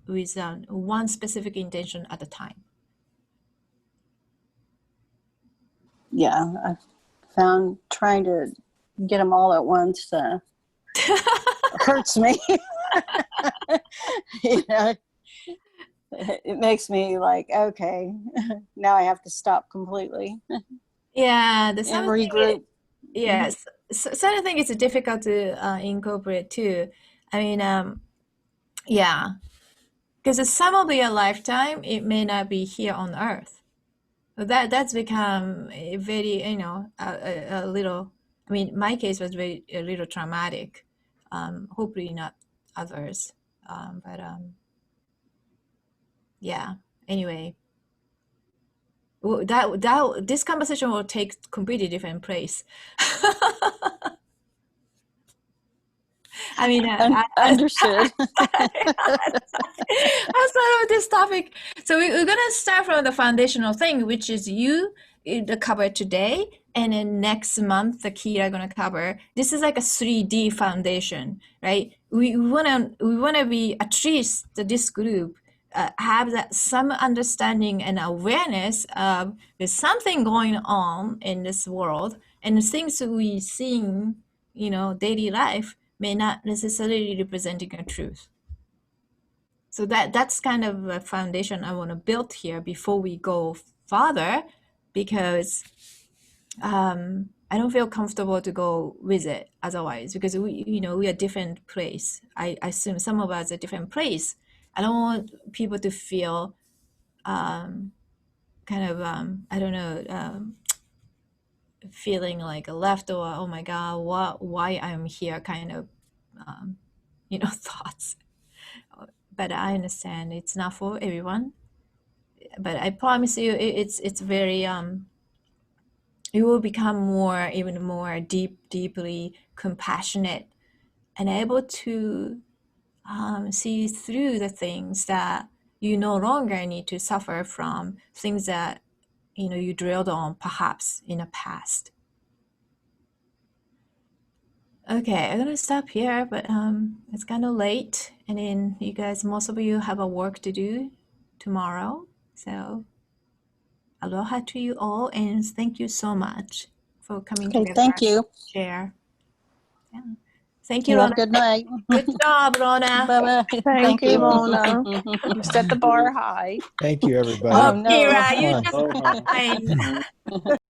with one specific intention at a time. Yeah, I found trying to get them all at once hurts me. It makes me like, okay, now I have to stop completely. Yeah, and regroup. Yes, so I think it's difficult to incorporate too. I mean, yeah, because some of your lifetime it may not be here on Earth. That's become a very a little. I mean, my case was a little traumatic. Hopefully not others, but yeah. Anyway, this conversation will take completely different place. I mean, Understood. outside of this topic, so we're gonna start from the foundational thing, which is the cover today, and then next month the key are gonna cover. This is like a 3D foundation, right? We wanna be at least this group have that some understanding and awareness of there's something going on in this world, and the things that we seeing, daily life may not necessarily representing a truth. So that's kind of a foundation I want to build here before we go farther, because I don't feel comfortable to go with it otherwise, because we are different place. I assume some of us are different place. I don't want people to feel kind of I don't know, feeling like left, or oh my god, why I'm here kind of thoughts. but I understand it's not for everyone. But I promise you, it's very you will become more, even more deeply compassionate and able to see through the things that you no longer need to suffer from, things that you drilled on perhaps in the past. Okay, I'm gonna stop here, but it's kind of late, and then you guys, most of you have a work to do tomorrow. So aloha to you all, and thank you so much for coming Okay, together thank you. to share. Yeah. Thank you, You have Lona. a good night. Good job, Lona. Bye-bye. Thank you, you. Lona. You set the bar high. Thank you, everybody. Oh, Oh, no. Kira, you Fun. just Oh, fine.